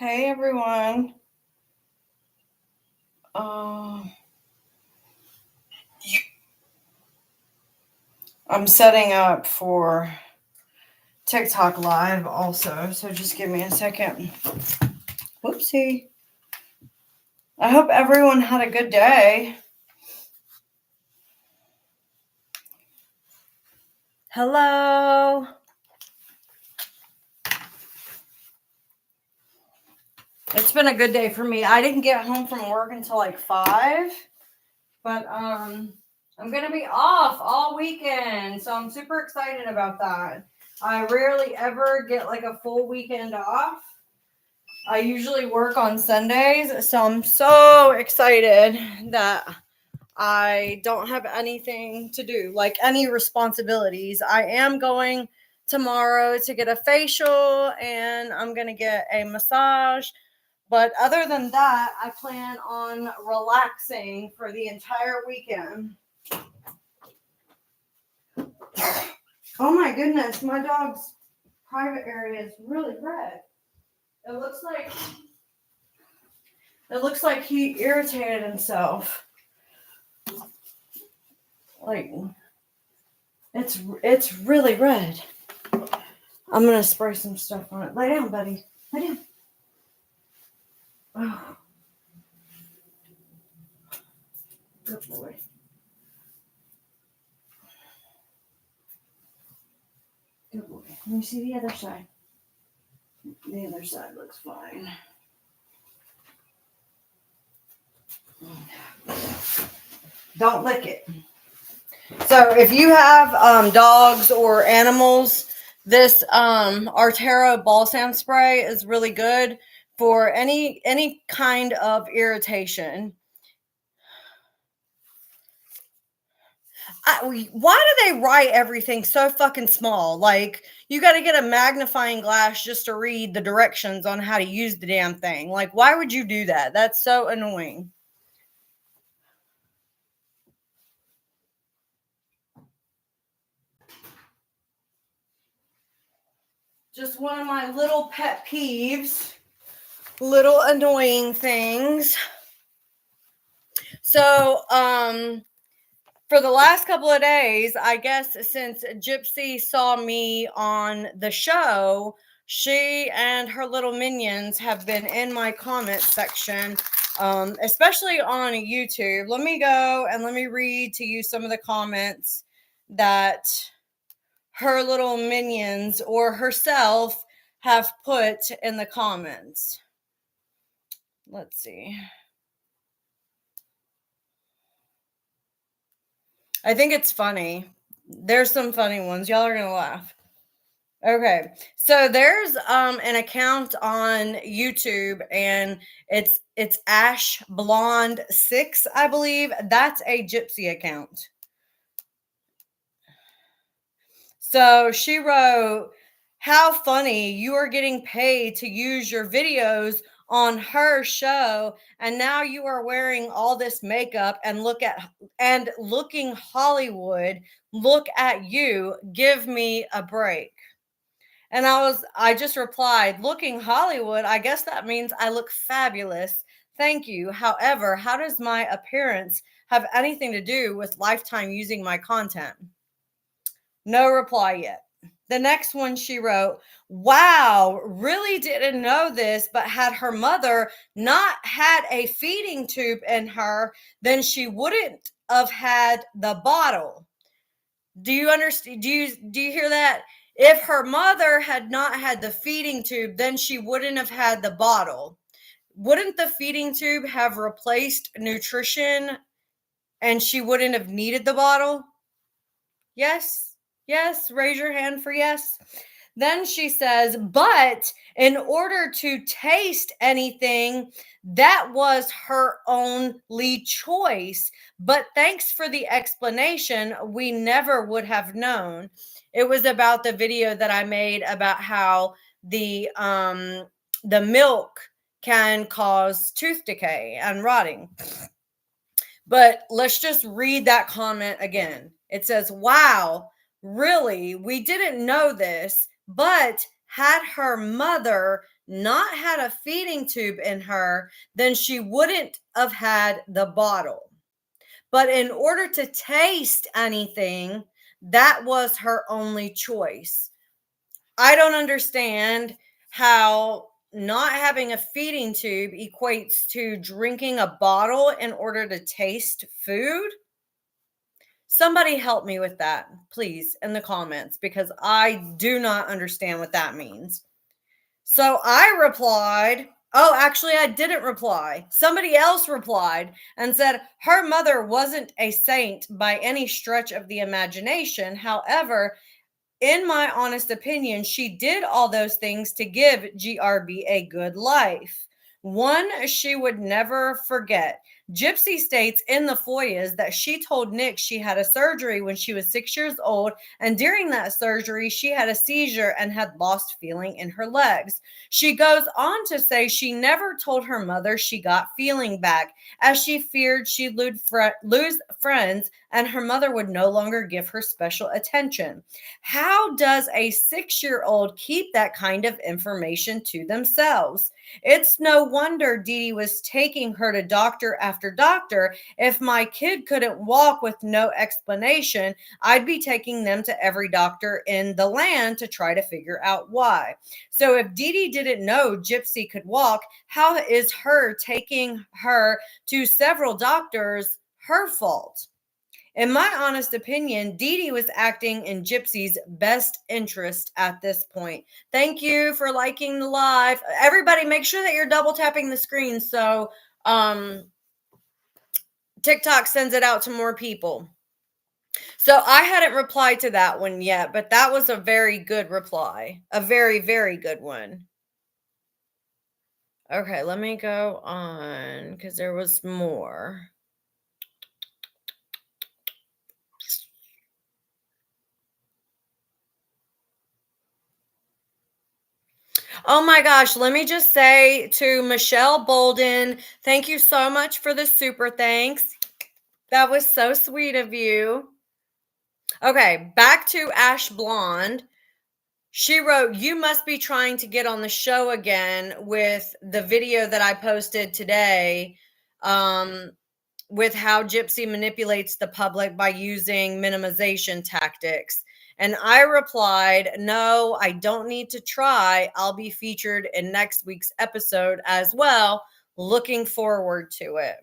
Hey everyone. I'm setting up for TikTok live also, so just give me a second. Whoopsie. I hope everyone had a good day. Hello. It's been a good day for me. I didn't get home from work until like 5, but I'm going to be off all weekend, so I'm super excited about that. I rarely ever get like a full weekend off. I usually work on Sundays, so I'm so excited that I don't have anything to do, like any responsibilities. I am going tomorrow to get a facial and I'm going to get a massage. But other than that, I plan on relaxing for the entire weekend. Oh my goodness, my dog's private area is really red. It looks like he irritated himself. Like, it's really red. I'm gonna spray some stuff on it. Lay down, buddy. Lay down. Oh. Good boy. Good boy. Let me see the other side. The other side looks fine. Don't lick it. So if you have dogs or animals, this Artero balsam spray is really good for any kind of irritation. Why do they write everything so fucking small? Like, you got to get a magnifying glass just to read the directions on how to use the damn thing. Like, why would you do that? That's so annoying. Just one of my little pet peeves, little annoying things. So, for the last couple of days, I guess since Gypsy saw me on the show, she and her little minions have been in my comment section, especially on YouTube. Let me go and let me read to you some of the comments that her little minions or herself have put in the comments. Let's see. I think it's funny. There's some funny ones. Y'all are going to laugh. Okay. So there's an account on YouTube and it's Ash Blonde 6, I believe. That's a Gypsy account. So she wrote, "How funny, you are getting paid to use your videos on her show, and now you are wearing all this makeup and looking Hollywood. Look at you. Give me a break." And I just replied, "Looking Hollywood, I guess that means I look fabulous. Thank you. However, how does my appearance have anything to do with Lifetime using my content?" No reply yet. The next one she wrote, "Wow, really didn't know this, but had her mother not had a feeding tube in her, then she wouldn't have had the bottle." Do you understand? Do you hear that? If her mother had not had the feeding tube, then she wouldn't have had the bottle. Wouldn't the feeding tube have replaced nutrition and she wouldn't have needed the bottle? Yes. Yes, raise your hand for yes. Then she says, "But in order to taste anything, that was her only choice. But thanks for the explanation. We never would have known." It was about the video that I made about how the milk can cause tooth decay and rotting. But let's just read that comment again. It says, "Wow, really, we didn't know this, but had her mother not had a feeding tube in her, then she wouldn't have had the bottle. But in order to taste anything, that was her only choice. I don't understand how not having a feeding tube equates to drinking a bottle in order to taste food. Somebody help me with that, please, in the comments, because I do not understand what that means. So I replied, oh, actually, I didn't reply. Somebody else replied and said her mother wasn't a saint by any stretch of the imagination. However, in my honest opinion, she did all those things to give GRB a good life. One she would never forget. Gypsy states in the Foias that she told Nick she had a surgery when she was 6 years old, and during that surgery, she had a seizure and had lost feeling in her legs. She goes on to say she never told her mother she got feeling back, as she feared she'd lose friends and her mother would no longer give her special attention. How does a 6-year-old keep that kind of information to themselves? It's no wonder Dee Dee was taking her to doctor after doctor. If my kid couldn't walk with no explanation, I'd be taking them to every doctor in the land to try to figure out why. So if Dee Dee didn't know Gypsy could walk, how is her taking her to several doctors her fault? In my honest opinion, Dee Dee was acting in Gypsy's best interest at this point. Thank you for liking the live. Everybody, make sure that you're double tapping the screen so TikTok sends it out to more people. So I hadn't replied to that one yet, but that was a very good reply. A very, very good one. Okay, let me go on because there was more. Oh my gosh, let me just say to Michelle Bolden, thank you so much for the super thanks. That was so sweet of you. Okay, back to Ash Blonde. She wrote, you must be trying to get on the show again with the video that I posted today. With how Gypsy manipulates the public by using minimization tactics. And I replied, no, I don't need to try. I'll be featured in next week's episode as well. Looking forward to it.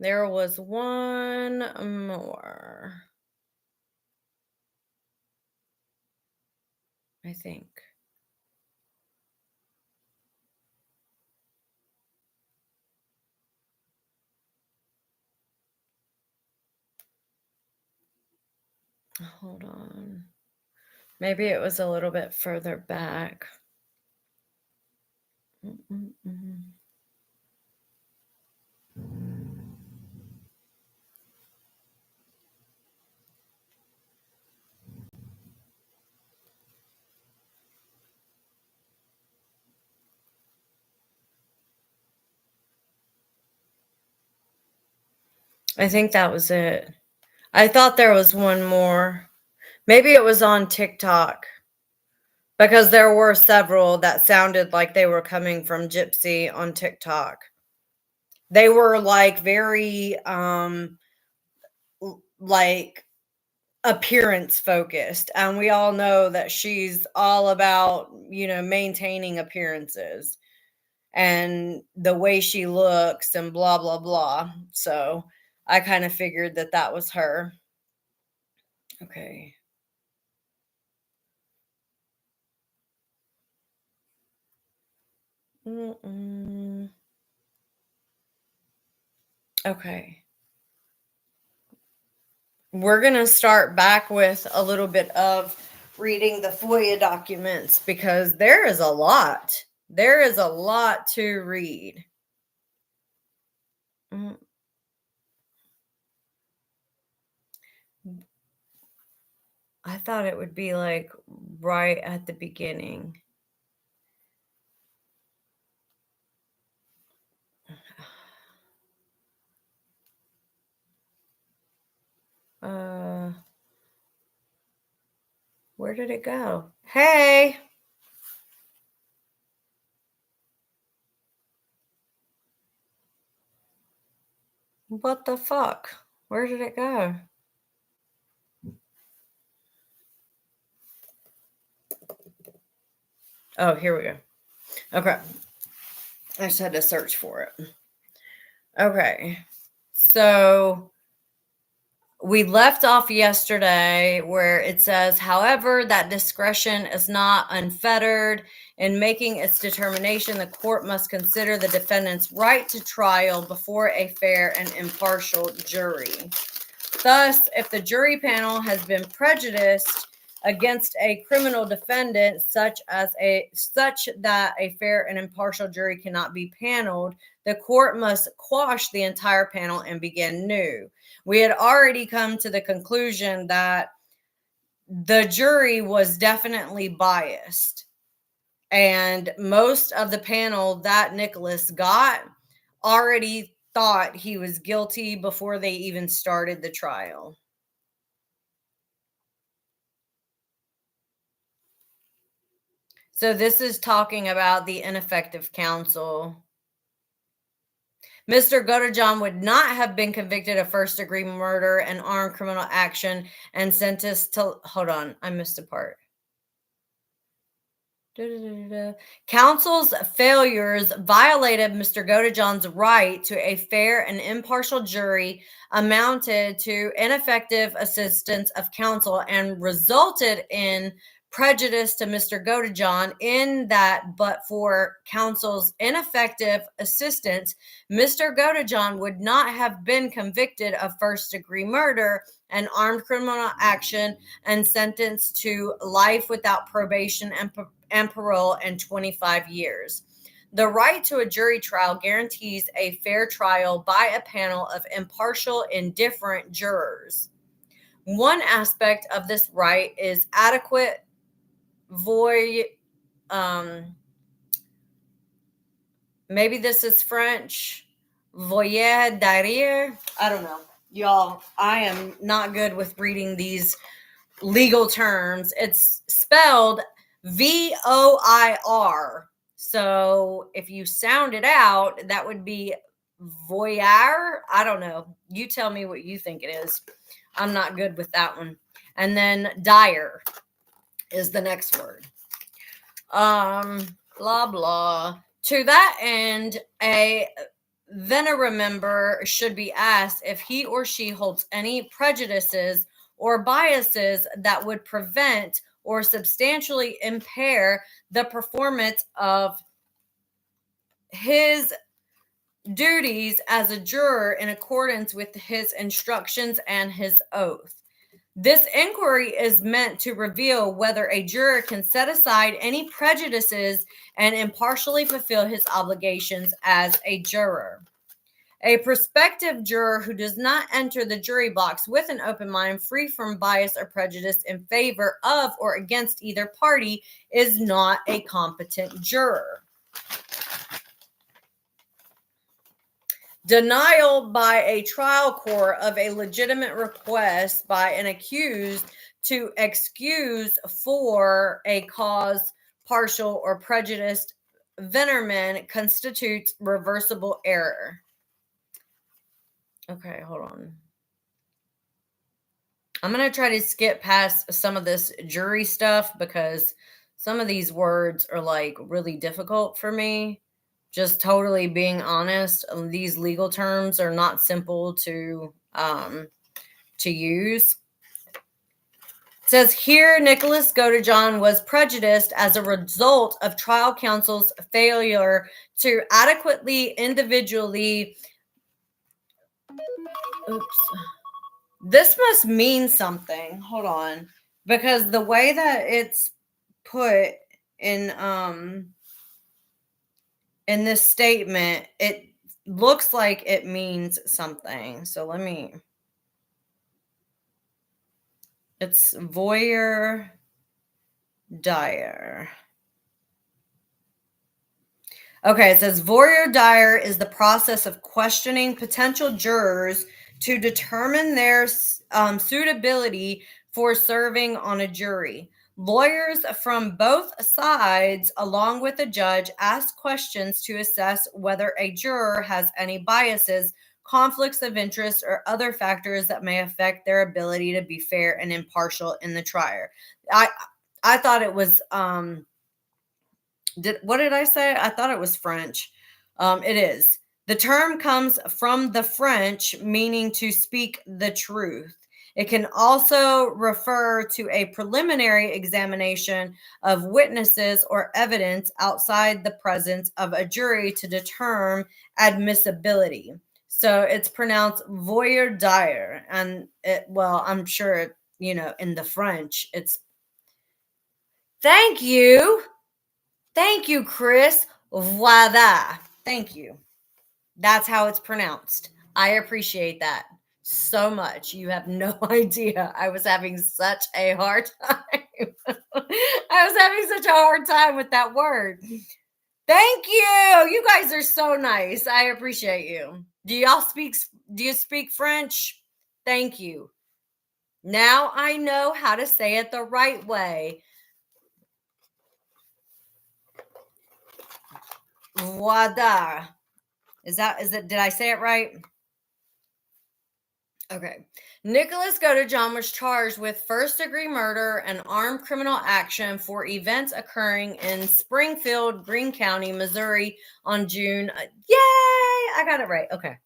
There was one more, I think. Hold on. Maybe it was a little bit further back. I think that was it. I thought there was one more. Maybe it was on TikTok. Because there were several that sounded like they were coming from Gypsy on TikTok. They were like very like appearance focused, and we all know that she's all about, maintaining appearances and the way she looks and blah blah blah. So I kind of figured that that was her. Okay. Okay. We're going to start back with a little bit of reading the Foia documents because there is a lot. There is a lot to read. I thought it would be like right at the beginning. Where did it go? Hey. What the fuck? Where did it go? Oh, here we go. Okay. I just had to search for it. Okay. So we left off yesterday where it says, however, that discretion is not unfettered. In making its determination, the court must consider the defendant's right to trial before a fair and impartial jury. Thus, if the jury panel has been prejudiced against a criminal defendant such that a fair and impartial jury cannot be paneled, the court must quash the entire panel and begin new. We had already come to the conclusion that the jury was definitely biased, and most of the panel that Nicholas got already thought he was guilty before they even started the trial. So this is talking about the ineffective counsel. Mr. Godejohn would not have been convicted of first-degree murder and armed criminal action and sentenced to... Hold on, I missed a part. Counsel's failures violated Mr. Godejohn's right to a fair and impartial jury, amounted to ineffective assistance of counsel, and resulted in prejudice to Mr. Godejohn in that, but for counsel's ineffective assistance, Mr. Godejohn would not have been convicted of first-degree murder and armed criminal action and sentenced to life without probation and parole and 25 years. The right to a jury trial guarantees a fair trial by a panel of impartial, indifferent jurors. One aspect of this right is adequate maybe this is French, Foia d'arrière. I don't know. Y'all, I am not good with reading these legal terms. It's spelled VOIR. So if you sound it out, that would be voyeur. I don't know. You tell me what you think it is. I'm not good with that one. And then dire is the next word. Blah, blah. To that end, a venera member should be asked if he or she holds any prejudices or biases that would prevent or substantially impair the performance of his duties as a juror in accordance with his instructions and his oath. This inquiry is meant to reveal whether a juror can set aside any prejudices and impartially fulfill his obligations as a juror. A prospective juror who does not enter the jury box with an open mind, free from bias or prejudice in favor of or against either party, is not a competent juror. Denial by a trial court of a legitimate request by an accused to excuse for a cause, partial or prejudiced venerment constitutes reversible error. Okay, hold on. I'm going to try to skip past some of this jury stuff because some of these words are like really difficult for me. Just totally being honest, these legal terms are not simple to use. It says here, Nicholas Godejohn was prejudiced as a result of trial counsel's failure to adequately individually. Oops. This must mean something. Hold on, because the way that it's put in this statement, it looks like it means something. So it's voyeur dire. Okay, it says voyeur dire is the process of questioning potential jurors to determine their suitability for serving on a jury. Lawyers from both sides, along with the judge, ask questions to assess whether a juror has any biases, conflicts of interest, or other factors that may affect their ability to be fair and impartial in the trial. I thought it was what did I say? I thought it was French. It is. The term comes from the French, meaning to speak the truth. It can also refer to a preliminary examination of witnesses or evidence outside the presence of a jury to determine admissibility. So it's pronounced voyeur dire, and I'm sure in the French, it's. Thank you. Thank you, Chris. Voila. Thank you. That's how it's pronounced. I appreciate that so much. You have no idea. I was having such a hard time. I was having such a hard time with that word. Thank you. You guys are so nice. I appreciate you. Do you speak French? Thank you. Now I know how to say it the right way. Voila. Is it? Did I say it right? Okay. Nicholas Godejohn was charged with first-degree murder and armed criminal action for events occurring in Springfield, Greene County, Missouri on June. Yay! I got it right. Okay.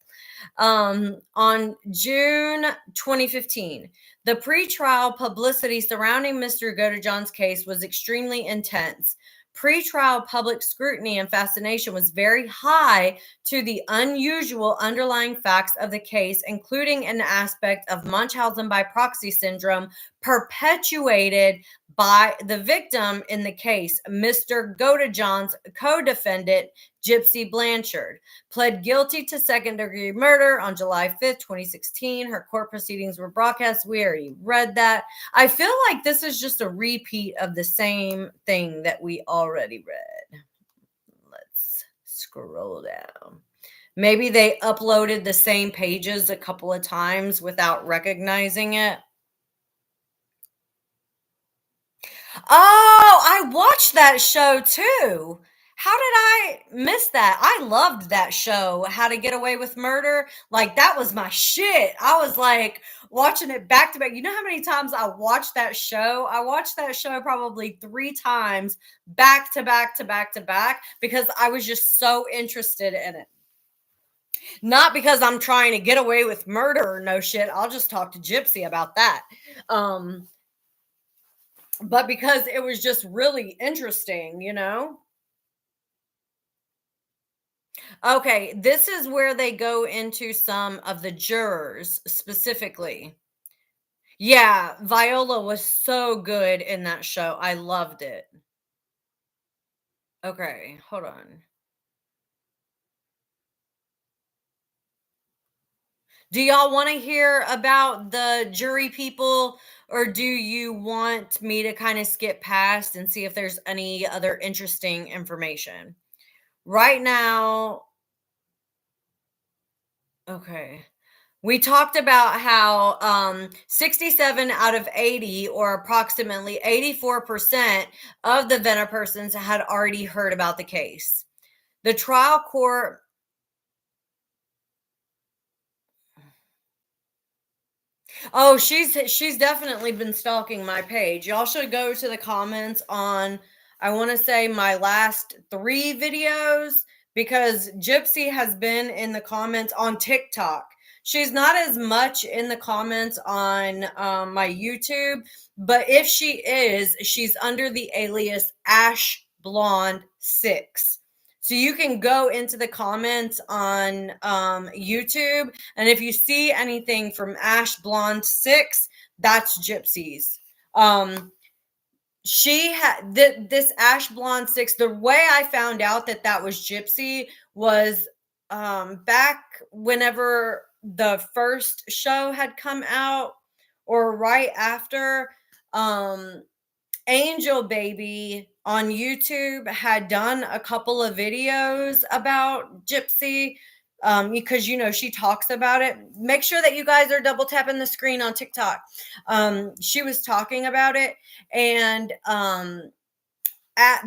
On June 2015. The pretrial publicity surrounding Mr. Godejohn's case was extremely intense. Pretrial public scrutiny and fascination was very high to the unusual underlying facts of the case, including an aspect of Munchausen by proxy syndrome perpetuated by the victim in the case, Mr. Godejohn's co-defendant, Gypsy Blanchard, pled guilty to second-degree murder on July 5th, 2016. Her court proceedings were broadcast. We already read that. I feel like this is just a repeat of the same thing that we already read. Let's scroll down. Maybe they uploaded the same pages a couple of times without recognizing it. Oh, I watched that show too. How did I miss that? I loved that show, How to Get Away with Murder. Like, that was my shit. I was like watching it back to back. You know how many times I watched that show? I watched that show probably 3 times back to back to back to back because I was just so interested in it. Not because I'm trying to get away with murder or no shit. I'll just talk to Gypsy about that. But because it was just really interesting, Okay, this is where they go into some of the jurors specifically. Yeah, Viola was so good in that show. I loved it. Okay, hold on. Do y'all want to hear about the jury people, or do you want me to kind of skip past and see if there's any other interesting information? Right now, okay. We talked about how 67 out of 80, or approximately 84% of the Venner persons had already heard about the case. The trial court. Oh, she's definitely been stalking my page. Y'all should go to the comments on, I want to say, my last 3 videos, because Gypsy has been in the comments on TikTok. She's not as much in the comments on my YouTube, but if she is, she's under the alias Ash Blonde 6. So you can go into the comments on YouTube, and if you see anything from Ash Blonde 6, that's Gypsy's. She had this Ash Blonde 6. The way I found out that was Gypsy was back whenever the first show had come out, or right after. Angel Baby on YouTube had done a couple of videos about Gypsy, because she talks about it. Make sure that you guys are double tapping the screen on TikTok. She was talking about it, and at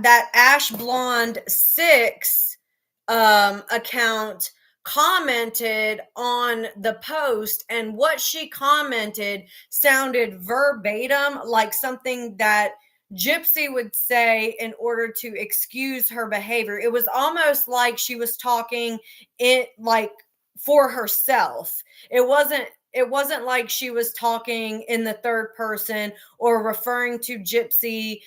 that Ash Blonde 6 account commented on the post, and what she commented sounded verbatim like something that Gypsy would say in order to excuse her behavior. It was almost like she was talking it like for herself. It wasn't like she was talking in the third person or referring to Gypsy,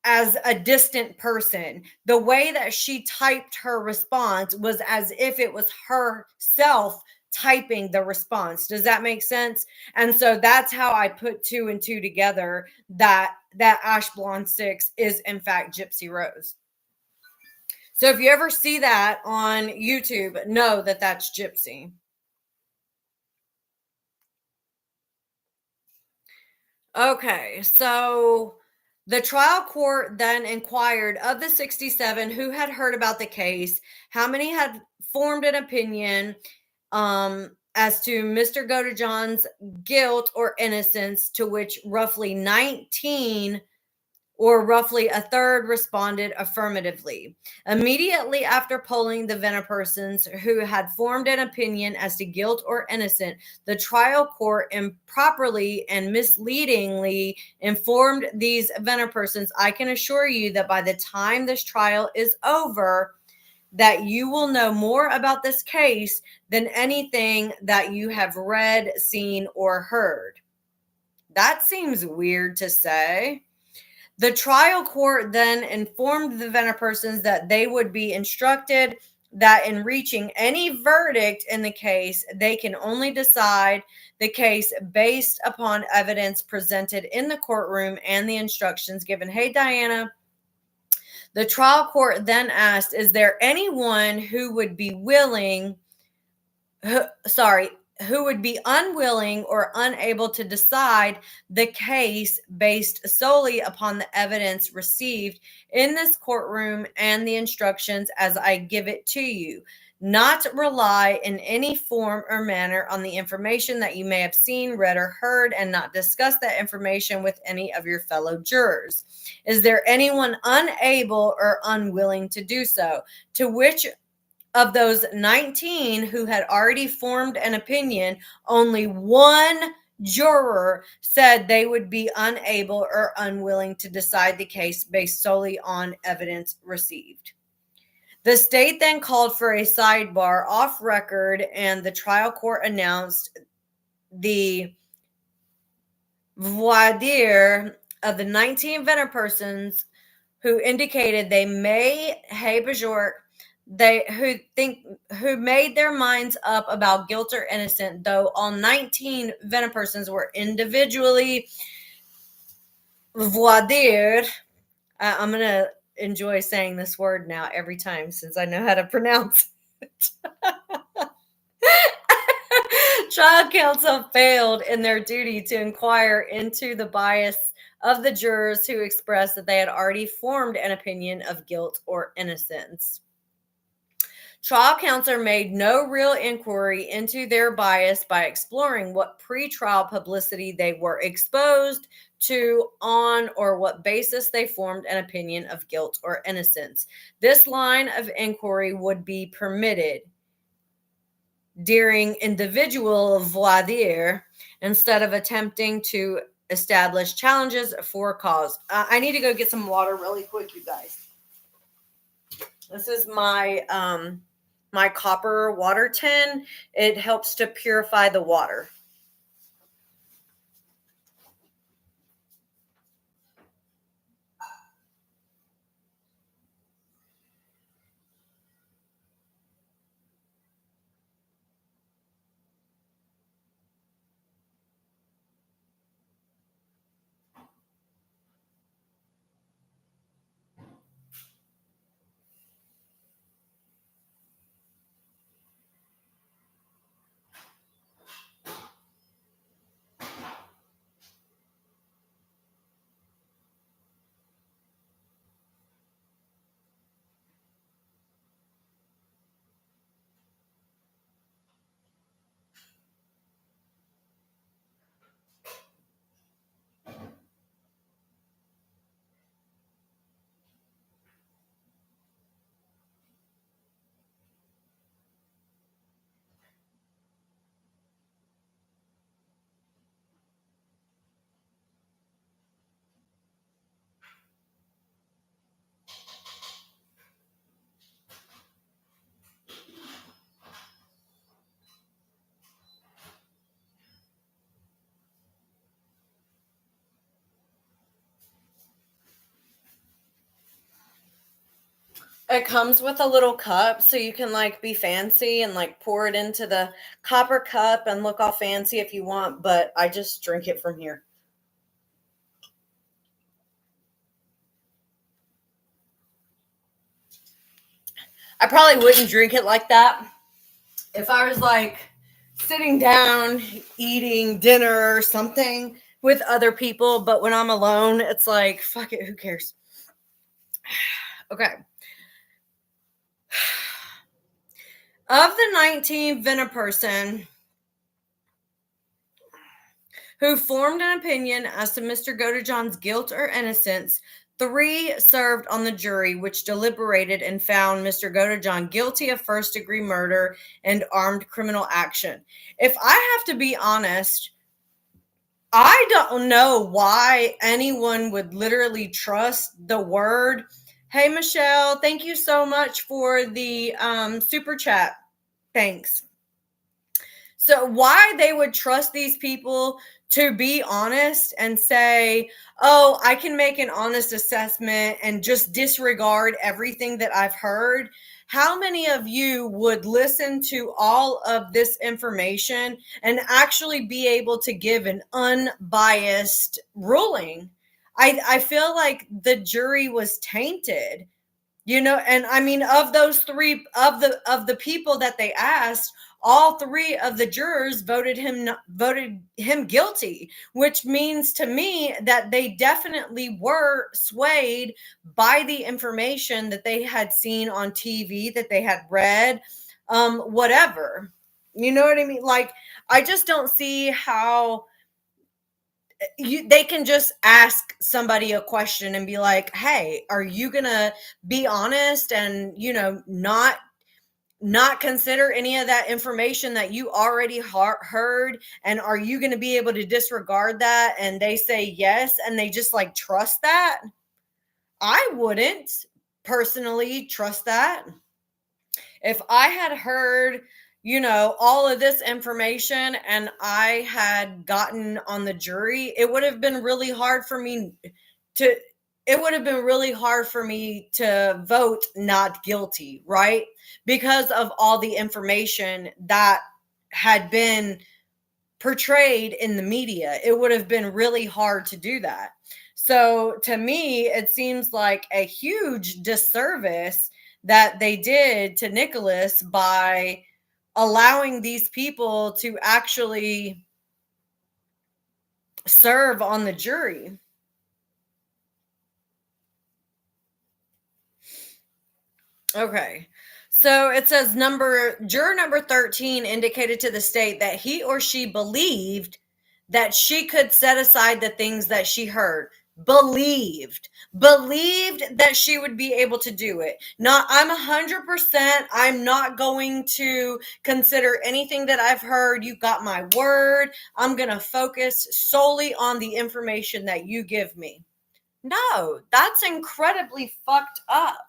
as a distant person. The way that she typed her response was as if it was herself typing the response. Does that make sense? And so that's how I put two and two together, that Ash Blonde 6 is in fact Gypsy Rose. So if you ever see that on YouTube, know that that's Gypsy. Okay, so the trial court then inquired of the 67 who had heard about the case, how many had formed an opinion as to Mr. Godejohn's guilt or innocence, to which roughly 19, or roughly a third, responded affirmatively. Immediately after polling the Vena persons who had formed an opinion as to guilt or innocent, the trial court improperly and misleadingly informed these Vena persons. I can assure you that by the time this trial is over, that you will know more about this case than anything that you have read, seen, or heard. That seems weird to say. The trial court then informed the Vena persons that they would be instructed that in reaching any verdict in the case, they can only decide the case based upon evidence presented in the courtroom and the instructions given. Hey, Diana. The trial court then asked, is there anyone who would be who would be unwilling or unable to decide the case based solely upon the evidence received in this courtroom and the instructions as I give it to you, not rely in any form or manner on the information that you may have seen, read, or heard, and not discuss that information with any of your fellow jurors? Is there anyone unable or unwilling to do so? To which of those 19 who had already formed an opinion, only one juror said they would be unable or unwilling to decide the case based solely on evidence received. The state then called for a sidebar off record, and the trial court announced the voir dire of the 19 Vena persons who indicated they may, hey Bajork, who made their minds up about guilt or innocent, though all 19 Vena persons were individually voir dire. I'm gonna enjoy saying this word now every time since I know how to pronounce it. Trial counsel failed in their duty to inquire into the bias of the jurors who expressed that they had already formed an opinion of guilt or innocence. Trial counsel made no real inquiry into their bias by exploring what pretrial publicity they were exposed to, on or what basis they formed an opinion of guilt or innocence. This line of inquiry would be permitted during individual voir dire instead of attempting to establish challenges for cause. I need to go get some water really quick, you guys. This is my my copper water tin. It helps to purify the water. It comes with a little cup so you can like be fancy and like pour it into the copper cup and look all fancy if you want, but I just drink it from here. I probably wouldn't drink it like that if I was like sitting down eating dinner or something with other people, but when I'm alone, it's like, fuck it, who cares? Okay. Of the 19 Vena person who formed an opinion as to Mr. Godejohn's guilt or innocence, 3 served on the jury, which deliberated and found Mr. Godejohn guilty of first-degree murder and armed criminal action. If I have to be honest, I don't know why anyone would literally trust the word. Hey, Michelle, thank you so much for the super chat. Thanks. So why they would trust these people to be honest and say, oh, I can make an honest assessment and just disregard everything that I've heard. How many of you would listen to all of this information and actually be able to give an unbiased ruling? I feel like the jury was tainted. And I mean, of those 3 of the people that they asked, all 3 of the jurors voted him guilty, which means to me that they definitely were swayed by the information that they had seen on TV, that they had read, whatever. You know what I mean? Like, I just don't see how they can just ask somebody a question and be like, hey, are you gonna be honest and not consider any of that information that you already heard, and are you going to be able to disregard that? And they say yes, and they just like trust that. I wouldn't personally trust that. If I had heard all of this information and I had gotten on the jury, it would have been really hard for me to vote not guilty, right? Because of all the information that had been portrayed in the media. It would have been really hard to do that. So to me, it seems like a huge disservice that they did to Nicholas by allowing these people to actually serve on the jury. Okay. So it says juror number 13 indicated to the state that he or she believed that she could set aside the things that she heard. Believed that she would be able to do it. Not, I'm 100%, I'm not going to consider anything that I've heard. You got my word. I'm going to focus solely on the information that you give me. No, that's incredibly fucked up.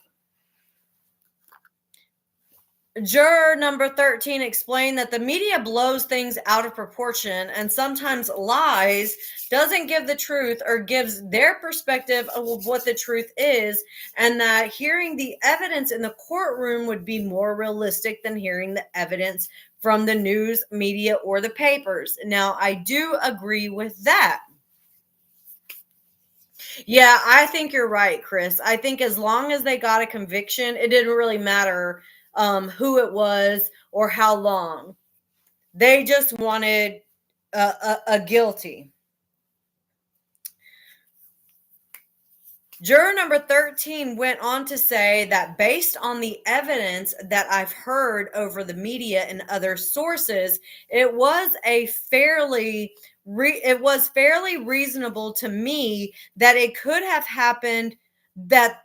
Juror number 13 explained that the media blows things out of proportion and sometimes lies, doesn't give the truth or gives their perspective of what the truth is, and that hearing the evidence in the courtroom would be more realistic than hearing the evidence from the news, media, or the papers. Now, I do agree with that. Yeah, I think you're right, Chris. I think as long as they got a conviction, it didn't really matter who it was or how long. They just wanted a guilty. Juror number 13 went on to say that based on the evidence that I've heard over the media and other sources, it was fairly reasonable to me that it could have happened the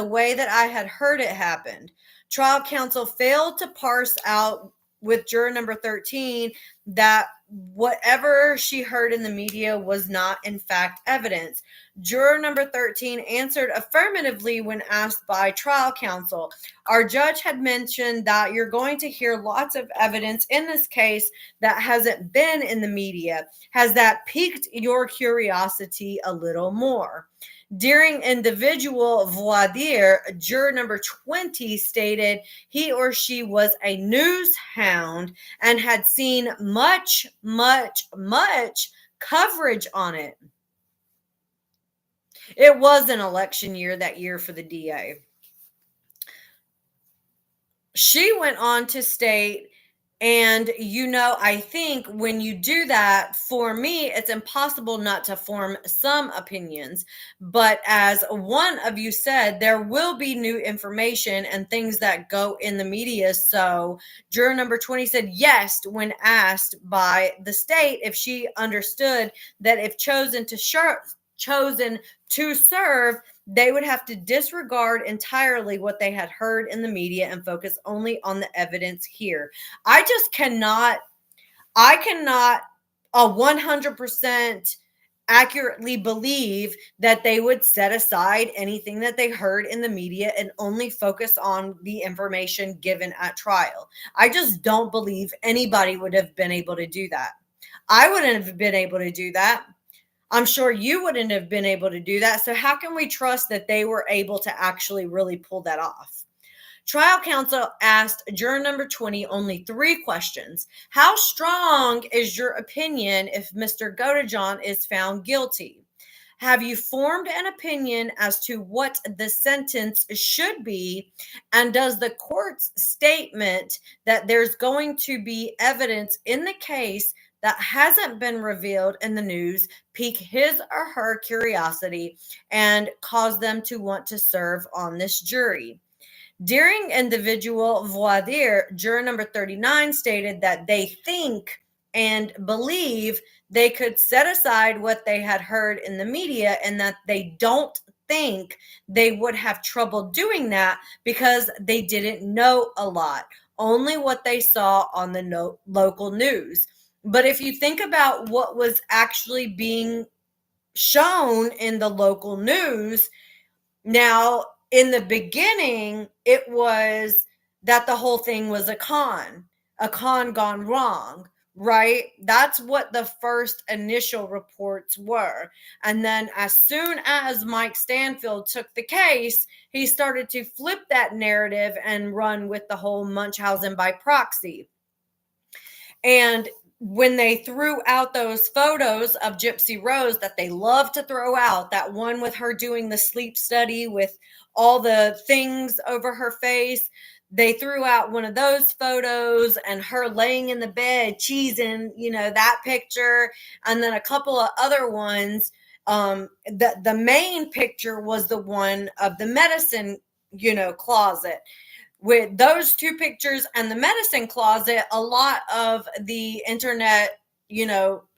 way that I had heard it happened. Trial counsel failed to parse out with juror number 13 that whatever she heard in the media was not, in fact, evidence. Juror number 13 answered affirmatively when asked by trial counsel. Our judge had mentioned that you're going to hear lots of evidence in this case that hasn't been in the media. Has that piqued your curiosity a little more? During individual voir dire, juror number 20 stated he or she was a news hound and had seen much, much, much coverage on it. It was an election year that year for the DA. She went on to state, and I think when you do that, for me, it's impossible not to form some opinions. But as one of you said, there will be new information and things that go in the media. So juror number 20 said yes when asked by the state if she understood that if chosen to serve, they would have to disregard entirely what they had heard in the media and focus only on the evidence here. I cannot 100% accurately believe that they would set aside anything that they heard in the media and only focus on the information given at trial. I just don't believe anybody would have been able to do that. I wouldn't have been able to do that. I'm sure you wouldn't have been able to do that. So how can we trust that they were able to actually really pull that off? Trial counsel asked juror number 20 only 3 questions. How strong is your opinion if Mr. Godejohn is found guilty? Have you formed an opinion as to what the sentence should be? And does the court's statement that there's going to be evidence in the case that hasn't been revealed in the news pique his or her curiosity and cause them to want to serve on this jury? During individual voir dire, juror number 39 stated that they think and believe they could set aside what they had heard in the media and that they don't think they would have trouble doing that because they didn't know a lot, only what they saw on the local news. But if you think about what was actually being shown in the local news, now, in the beginning, it was that the whole thing was a con gone wrong, right? That's what the first initial reports were. And then as soon as Mike Stanfield took the case, he started to flip that narrative and run with the whole Munchausen by proxy. And when they threw out those photos of Gypsy Rose that they love to throw out, that one with her doing the sleep study with all the things over her face, they threw out one of those photos and her laying in the bed cheesing, that picture, and then a couple of other ones. The main picture was the one of the medicine, closet. With those 2 pictures and the medicine closet, a lot of the internet,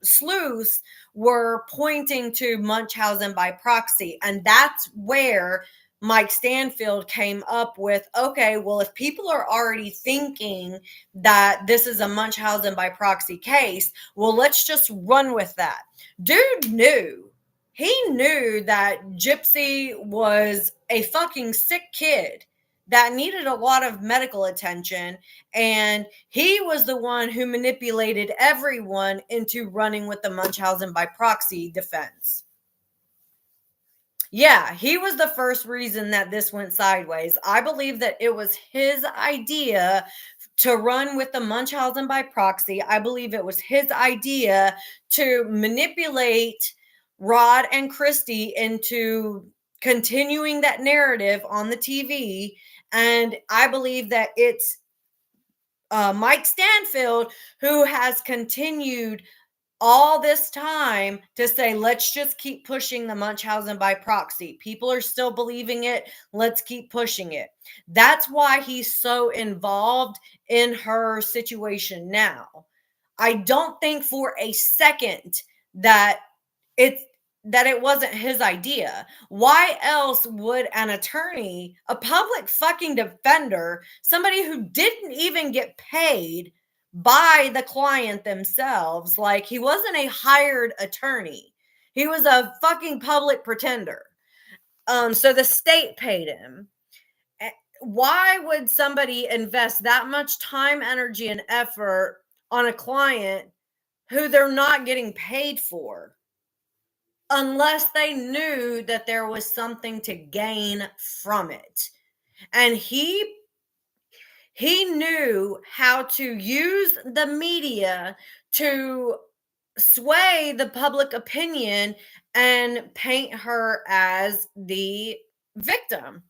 sleuths were pointing to Munchausen by proxy. And that's where Mike Stanfield came up with, okay, well, if people are already thinking that this is a Munchausen by proxy case, well, let's just run with that. Dude knew. He knew that Gypsy was a fucking sick kid that needed a lot of medical attention. And he was the one who manipulated everyone into running with the Munchausen by proxy defense. Yeah, he was the first reason that this went sideways. I believe that it was his idea to run with the Munchausen by proxy. I believe it was his idea to manipulate Rod and Christy into continuing that narrative on the TV. And I believe that it's Mike Stanfield who has continued all this time to say, let's just keep pushing the Munchausen by proxy. People are still believing it. Let's keep pushing it. That's why he's so involved in her situation now. I don't think for a second that it wasn't his idea. Why else would an attorney, a public fucking defender, somebody who didn't even get paid by the client themselves. Like, he wasn't a hired attorney. He was a fucking public pretender. So the state paid him. Why would somebody invest that much time, energy, and effort on a client who they're not getting paid for, unless they knew that there was something to gain from it? And he knew how to use the media to sway the public opinion and paint her as the victim.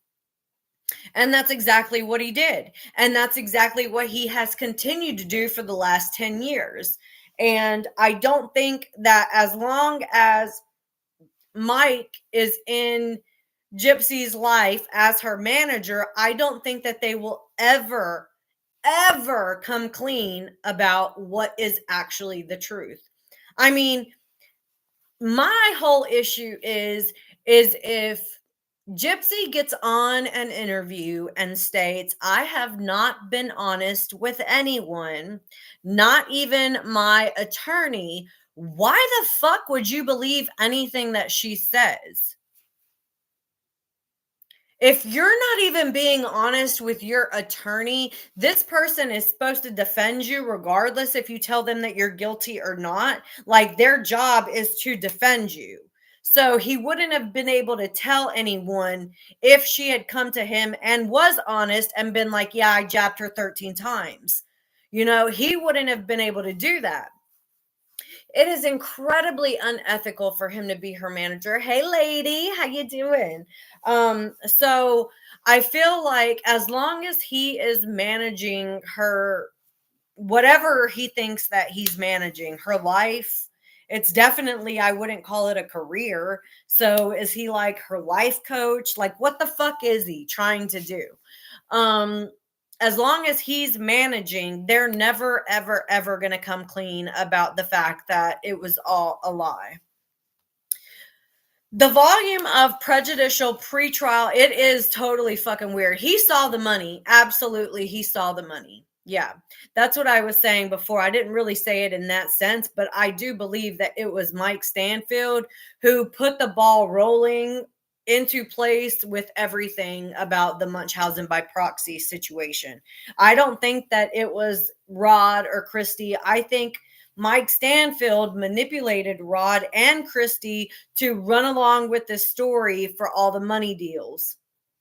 And that's exactly what he did. And that's exactly what he has continued to do for the last 10 years. And I don't think that as long as Mike is in Gypsy's life as her manager, I don't think that they will ever, ever come clean about what is actually the truth. I mean, my whole issue is if Gypsy gets on an interview and states, I have not been honest with anyone, not even my attorney, why the fuck would you believe anything that she says? If you're not even being honest with your attorney, this person is supposed to defend you regardless if you tell them that you're guilty or not. Like, their job is to defend you. So he wouldn't have been able to tell anyone if she had come to him and was honest and been like, yeah, I jabbed her 13 times. He wouldn't have been able to do that. It is incredibly unethical for him to be her manager. Hey lady, how you doing? So I feel like as long as he is managing her, whatever he thinks that he's managing, her life, it's definitely, I wouldn't call it a career. So is he like her life coach? Like, what the fuck is he trying to do? As long as he's managing, they're never, ever, ever going to come clean about the fact that it was all a lie. The volume of prejudicial pretrial, it is totally fucking weird. He saw the money. Absolutely, he saw the money. Yeah, that's what I was saying before. I didn't really say it in that sense, but I do believe that it was Mike Stanfield who put the ball rolling into place with everything about the Munchausen by proxy situation. I don't think that it was Rod or Christy. I think Mike Stanfield manipulated Rod and Christy to run along with this story for all the money deals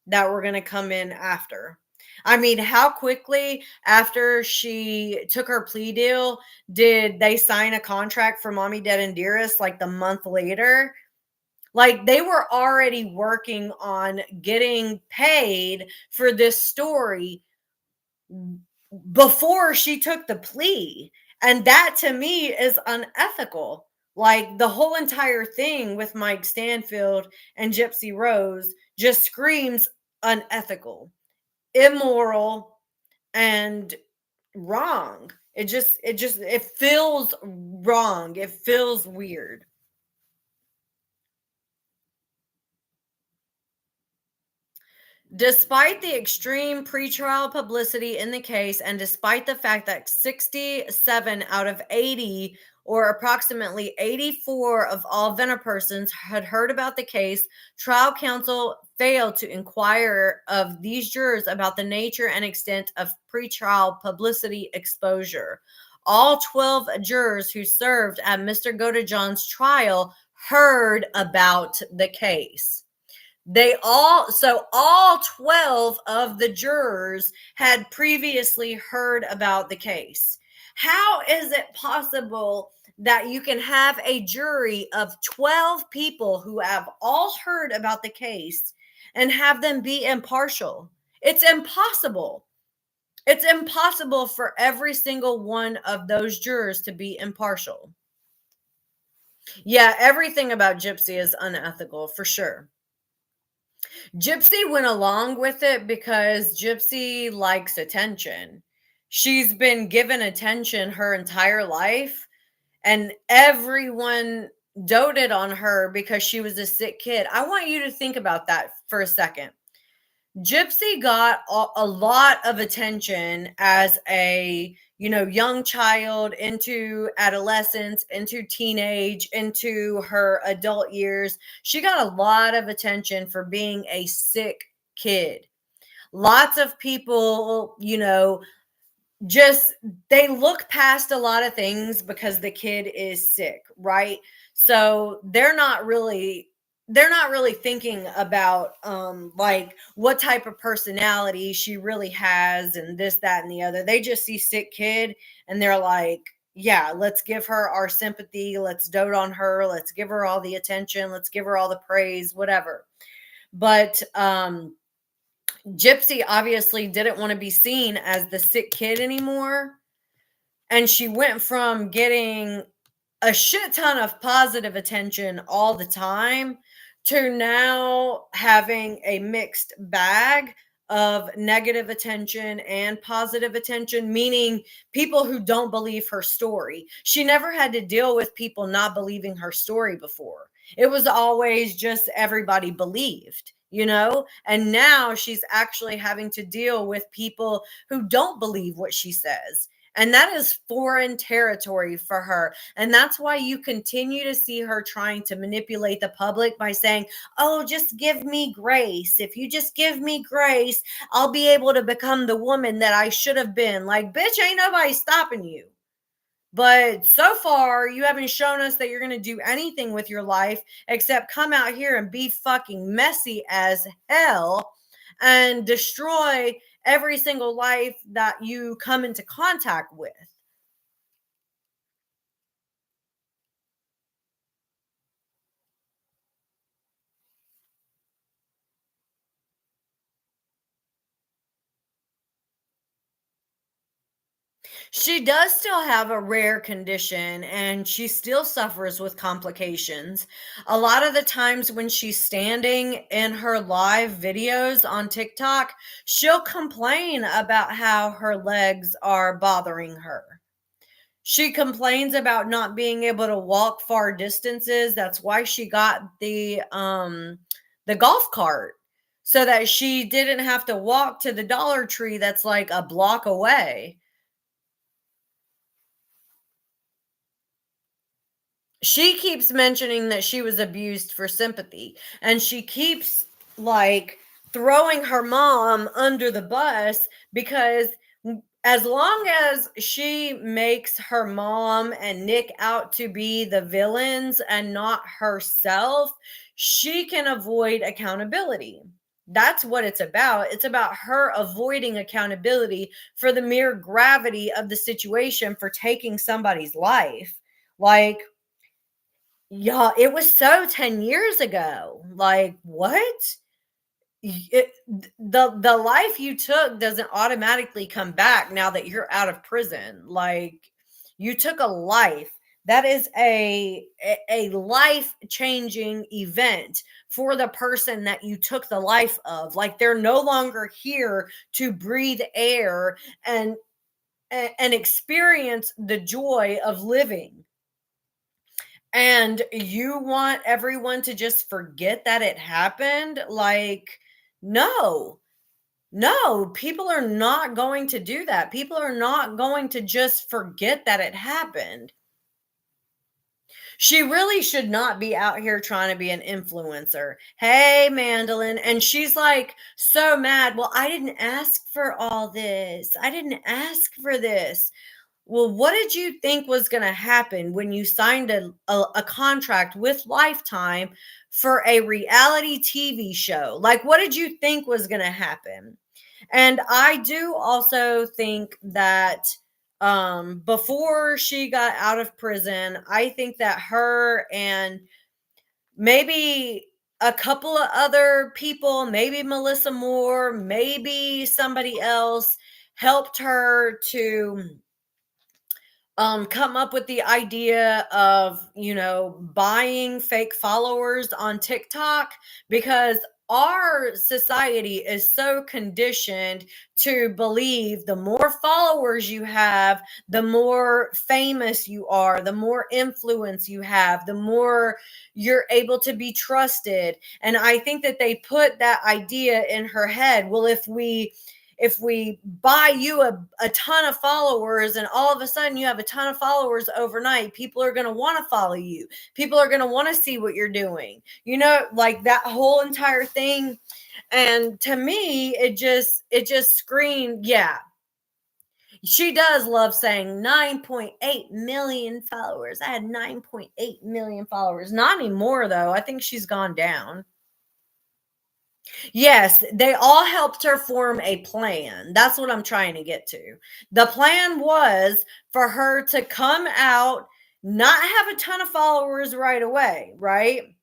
that were going to come in after. I mean, how quickly after she took her plea deal did they sign a contract for Mommy, Dead, and Dearest like the month later? Like, they were already working on getting paid for this story before she took the plea. And that to me is unethical. Like, the whole entire thing with Mike Stanfield and Gypsy Rose just screams unethical, immoral, and wrong. It feels wrong. It feels weird. Despite the extreme pretrial publicity in the case, and despite the fact that 67 out of 80, or approximately 84 of all Venner persons, had heard about the case, trial counsel failed to inquire of these jurors about the nature and extent of pretrial publicity exposure. All 12 jurors who served at Mr. Godejohn's trial heard about the case. All 12 of the jurors had previously heard about the case. How is it possible that you can have a jury of 12 people who have all heard about the case and have them be impartial? It's impossible. It's impossible for every single one of those jurors to be impartial. Yeah, everything about Gypsy is unethical for sure. Gypsy went along with it because Gypsy likes attention. She's been given attention her entire life, and everyone doted on her because she was a sick kid. I want you to think about that for a second. Gypsy got a lot of attention as a, young child into adolescence, into teenage, into her adult years. She got a lot of attention for being a sick kid. Lots of people, just they look past a lot of things because the kid is sick, right? So they're not really thinking about like what type of personality she really has and this, that, and the other. They just see sick kid and they're like, yeah, let's give her our sympathy, let's dote on her, let's give her all the attention, let's give her all the praise, whatever. But Gypsy obviously didn't want to be seen as the sick kid anymore. And she went from getting a shit ton of positive attention all the time to now having a mixed bag of negative attention and positive attention, meaning people who don't believe her story. She never had to deal with people not believing her story before. It was always just everybody believed, and now she's actually having to deal with people who don't believe what she says. And that is foreign territory for her. And that's why you continue to see her trying to manipulate the public by saying, oh, just give me grace. If you just give me grace, I'll be able to become the woman that I should have been. Like, bitch, ain't nobody stopping you. But so far, you haven't shown us that you're going to do anything with your life except come out here and be fucking messy as hell and destroy every single life that you come into contact with. She does still have a rare condition and she still suffers with complications. A lot of the times when she's standing in her live videos on TikTok, she'll complain about how her legs are bothering her. She complains about not being able to walk far distances. That's why she got the golf cart so that she didn't have to walk to the Dollar Tree that's like a block away. She keeps mentioning that she was abused for sympathy, and she keeps like throwing her mom under the bus because as long as she makes her mom and Nick out to be the villains and not herself, she can avoid accountability. That's what it's about. It's about her avoiding accountability for the mere gravity of the situation for taking somebody's life. Like, yeah, it was so 10 years ago. Like, what? The life you took doesn't automatically come back now that you're out of prison. Like, you took a life. That is a life-changing event for the person that you took the life of. Like, they're no longer here to breathe air and experience the joy of living. And you want everyone to just forget that it happened? Like, no, no, people are not going to do that. People are not going to just forget that it happened. She really should not be out here trying to be an influencer. Hey, Mandolin. And she's like so mad. Well, I didn't ask for all this. I didn't ask for this. Well, what did you think was going to happen when you signed a contract with Lifetime for a reality TV show? Like, what did you think was going to happen? And I do also think that before she got out of prison, I think that her and maybe a couple of other people, maybe Melissa Moore, maybe somebody else, helped her to come up with the idea of, buying fake followers on TikTok, because our society is so conditioned to believe the more followers you have, the more famous you are, the more influence you have, the more you're able to be trusted. And I think that they put that idea in her head. Well, if we buy you a ton of followers and all of a sudden you have a ton of followers overnight, people are going to want to follow you. People are going to want to see what you're doing. Like that whole entire thing. And to me, it just screamed, yeah. She does love saying 9.8 million followers. I had 9.8 million followers. Not anymore though. I think she's gone down. Yes, they all helped her form a plan. That's what I'm trying to get to. The plan was for her to come out, not have a ton of followers right away, right?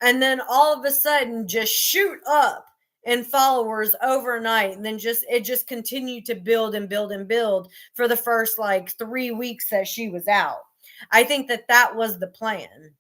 And then all of a sudden just shoot up in followers overnight, and then just continued to build and build and build for the first like 3 weeks that she was out. I think that that was the plan,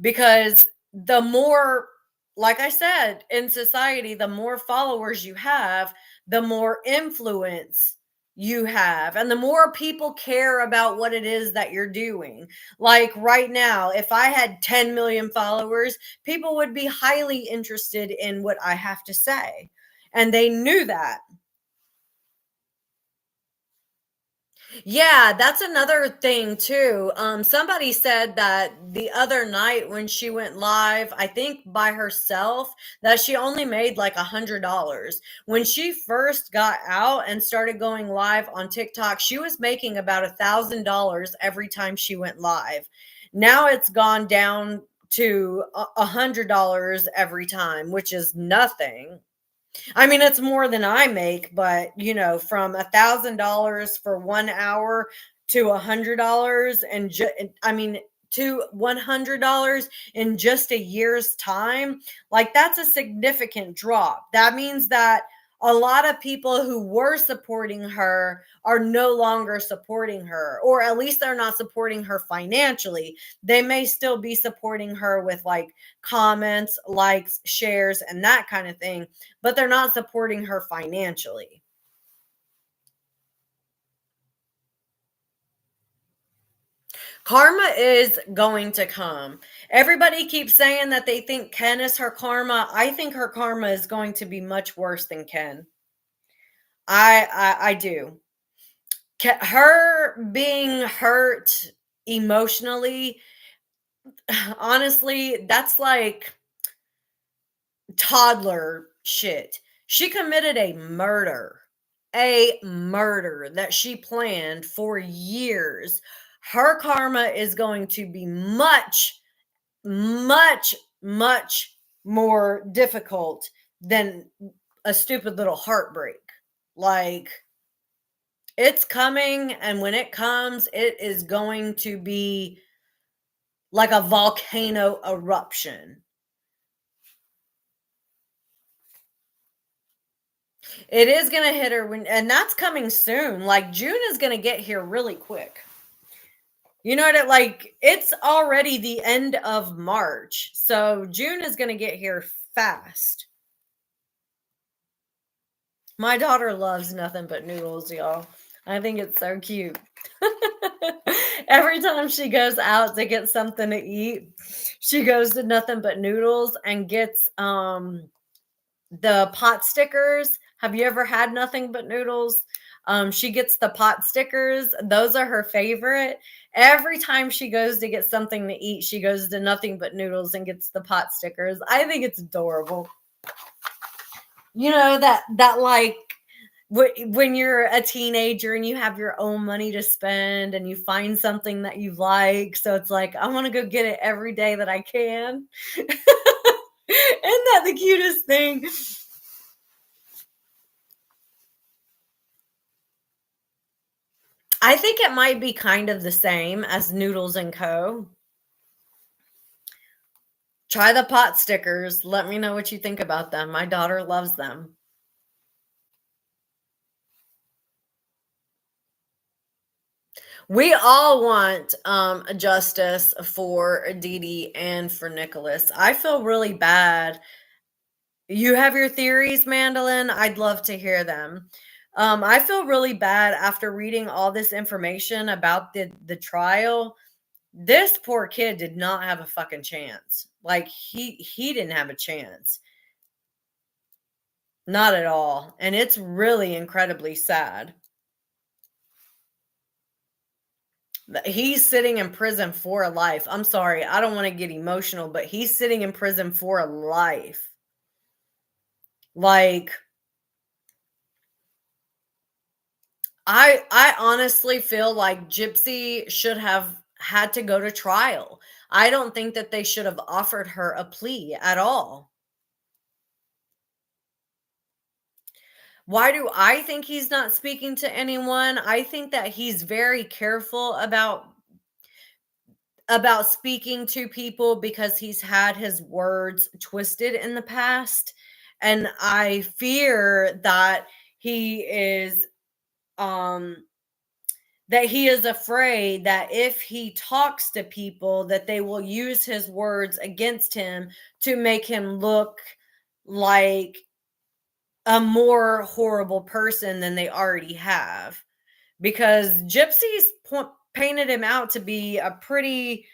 because the more, like I said, in society, the more followers you have, the more influence you have, and the more people care about what it is that you're doing. Like right now, if I had 10 million followers, people would be highly interested in what I have to say, and they knew that. Yeah, that's another thing too. Somebody said that the other night when she went live, I think by herself, that she only made like $100. When she first got out and started going live on TikTok, she was making about $1,000 every time she went live. Now it's gone down to $100 every time, which is nothing. I mean, it's more than I make, but from $1,000 for 1 hour to $100, and I mean, to $100 in just a year's time, like that's a significant drop. That means that a lot of people who were supporting her are no longer supporting her, or at least they're not supporting her financially. They may still be supporting her with like comments, likes, shares, and that kind of thing, but they're not supporting her financially. Karma is going to come. Everybody keeps saying that they think Ken is her karma. I think her karma is going to be much worse than Ken. I do. Her being hurt emotionally, honestly, that's like toddler shit. She committed a murder that she planned for years. Her karma is going to be much, much, much more difficult than a stupid little heartbreak. Like, it's coming, and when it comes, it is going to be like a volcano eruption. It is going to hit her and that's coming soon. Like June is going to get here really quick. You know what? Like it's already the end of March, so June is going to get here fast. My daughter loves nothing but noodles, y'all. I think it's so cute. Every time she goes out to get something to eat, she goes to nothing but noodles and gets the pot stickers. Have you ever had nothing but noodles? She gets the pot stickers. Those are her favorite. Every time she goes to get something to eat, she goes to nothing but noodles and gets the pot stickers. I think it's adorable. That like when you're a teenager and you have your own money to spend and you find something that you like, so it's like I want to go get it every day that I can. Isn't that the cutest thing? I think it might be kind of the same as Noodles and Co. Try the pot stickers. Let me know what you think about them. My daughter loves them. We all want justice for Dee Dee and for Nicholas. I feel really bad. You have your theories, Mandolin? I'd love to hear them. I feel really bad after reading all this information about the trial. This poor kid did not have a fucking chance. Like he didn't have a chance. Not at all. And it's really incredibly sad. He's sitting in prison for a life. I'm sorry, I don't want to get emotional, but he's sitting in prison for a life. Like I honestly feel like Gypsy should have had to go to trial. I don't think that they should have offered her a plea at all. Why do I think he's not speaking to anyone? I think that he's very careful about speaking to people because he's had his words twisted in the past, and I fear um that he is afraid that if he talks to people that they will use his words against him to make him look like a more horrible person than they already have, because painted him out to be a pretty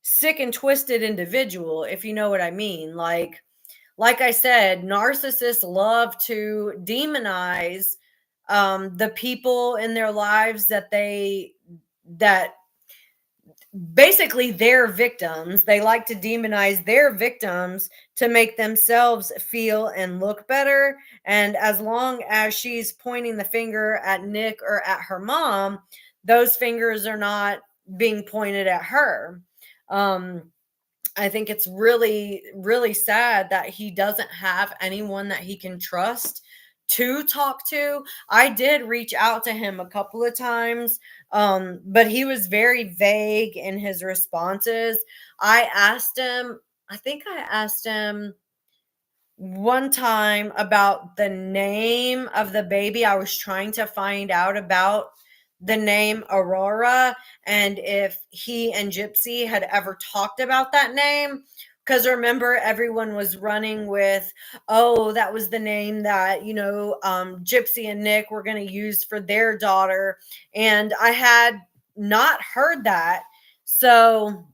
sick and twisted individual, if you know what I mean. Like I said, narcissists love to demonize the people in their lives that basically their victims. They like to demonize their victims to make themselves feel and look better. And as long as she's pointing the finger at Nick or at her mom, those fingers are not being pointed at her. Um, I think it's really, really sad that he doesn't have anyone that he can trust to talk to. I did reach out to him a couple of times, but he was very vague in his responses. I think I asked him one time about the name of the baby. I was trying to find out about the name Aurora and if he and Gypsy had ever talked about that name. Because remember, everyone was running with, oh, that was the name that, Gypsy and Nick were going to use for their daughter. And I had not heard that. So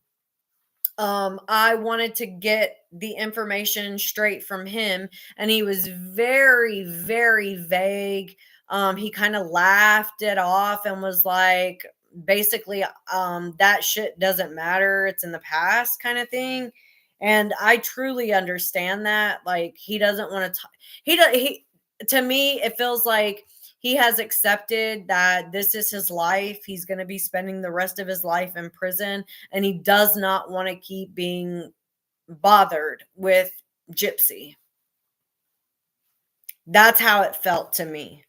I wanted to get the information straight from him, and he was very, very vague. He kind of laughed it off and was like, basically, that shit doesn't matter. It's in the past, kind of thing. And I truly understand that. Like, he doesn't want to talk. He, to me, it feels like he has accepted that this is his life. He's going to be spending the rest of his life in prison, and he does not want to keep being bothered with Gypsy. That's how it felt to me.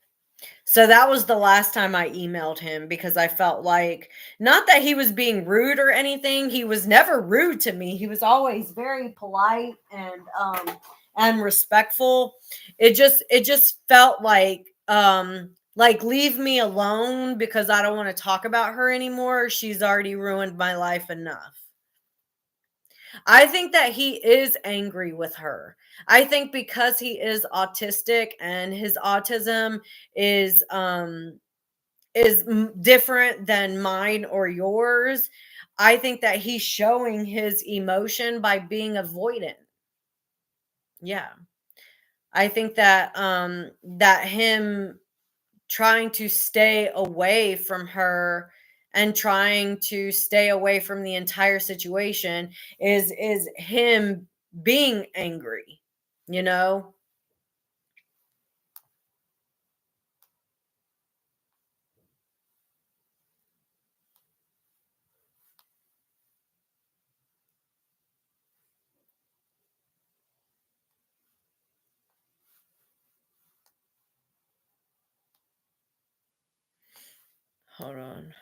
So that was the last time I emailed him, because I felt like, not that he was being rude or anything. He was never rude to me. He was always very polite and respectful. It just felt like leave me alone because I don't want to talk about her anymore. She's already ruined my life enough. I think that he is angry with her. I think because he is autistic and his autism is different than mine or yours. I think that he's showing his emotion by being avoidant. Yeah. I think that him trying to stay away from her and trying to stay away from the entire situation is him being angry, you know? Hold on.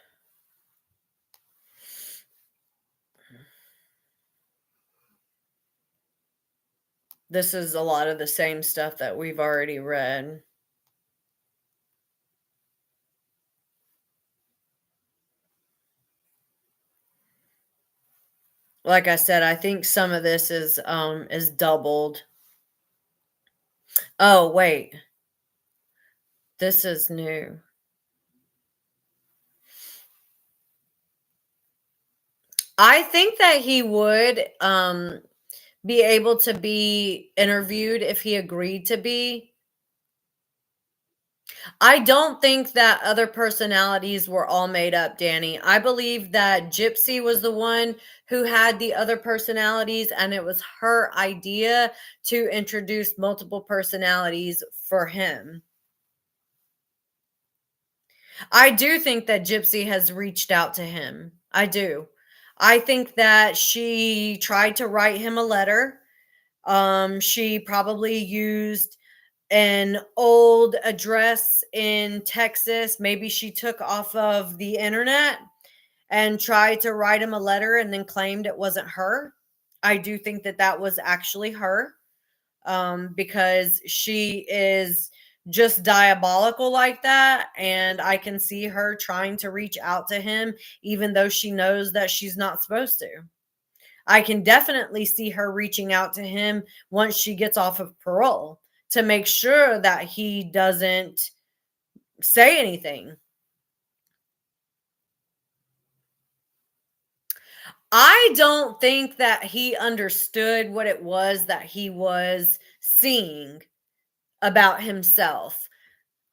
This is a lot of the same stuff that we've already read. Like I said, I think some of this is doubled. Oh, wait. This is new. I think that he would be able to be interviewed if he agreed to be. I don't think that other personalities were all made up, Danny. I believe that Gypsy was the one who had the other personalities, and it was her idea to introduce multiple personalities for him. I do think that Gypsy has reached out to him. I do. I think that she tried to write him a letter. She probably used an old address in Texas. Maybe she took off of the internet and tried to write him a letter and then claimed it wasn't her. I do think that that was actually her, because she is just diabolical like that. And I can see her trying to reach out to him, even though she knows that she's not supposed to. I can definitely see her reaching out to him once she gets off of parole to make sure that he doesn't say anything. I don't think that he understood what it was that he was seeing about himself.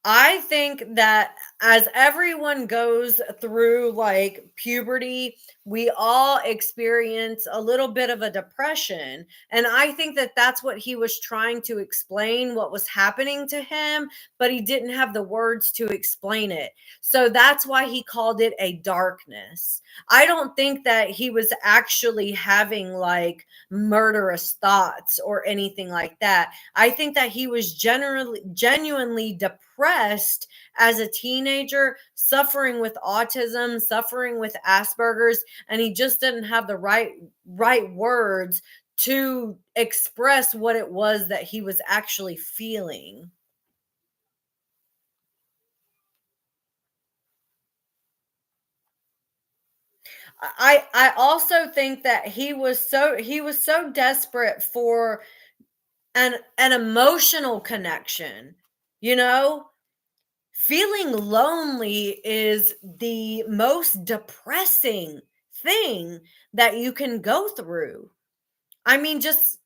I think that as everyone goes through like puberty, we all experience a little bit of a depression. And I think that that's what he was trying to explain what was happening to him, but he didn't have the words to explain it. So that's why he called it a darkness. I don't think that he was actually having like murderous thoughts or anything like that. I think that he was genuinely depressed as a teenager, suffering with autism, suffering with Asperger's, and he just didn't have the right words to express what it was that he was actually feeling. I also think that he was so desperate for an emotional connection, you know? Feeling lonely is the most depressing thing that you can go through. I mean, just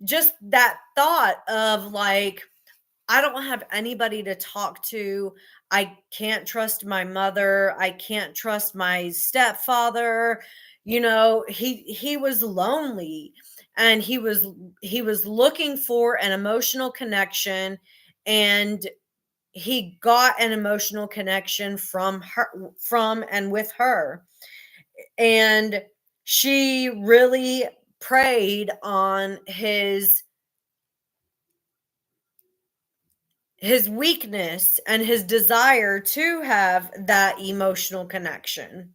that thought of like, I don't have anybody to talk to. I can't trust my mother. I can't trust my stepfather. He was lonely, and he was looking for an emotional connection, and he got an emotional connection from and with her. And she really preyed on his weakness and his desire to have that emotional connection.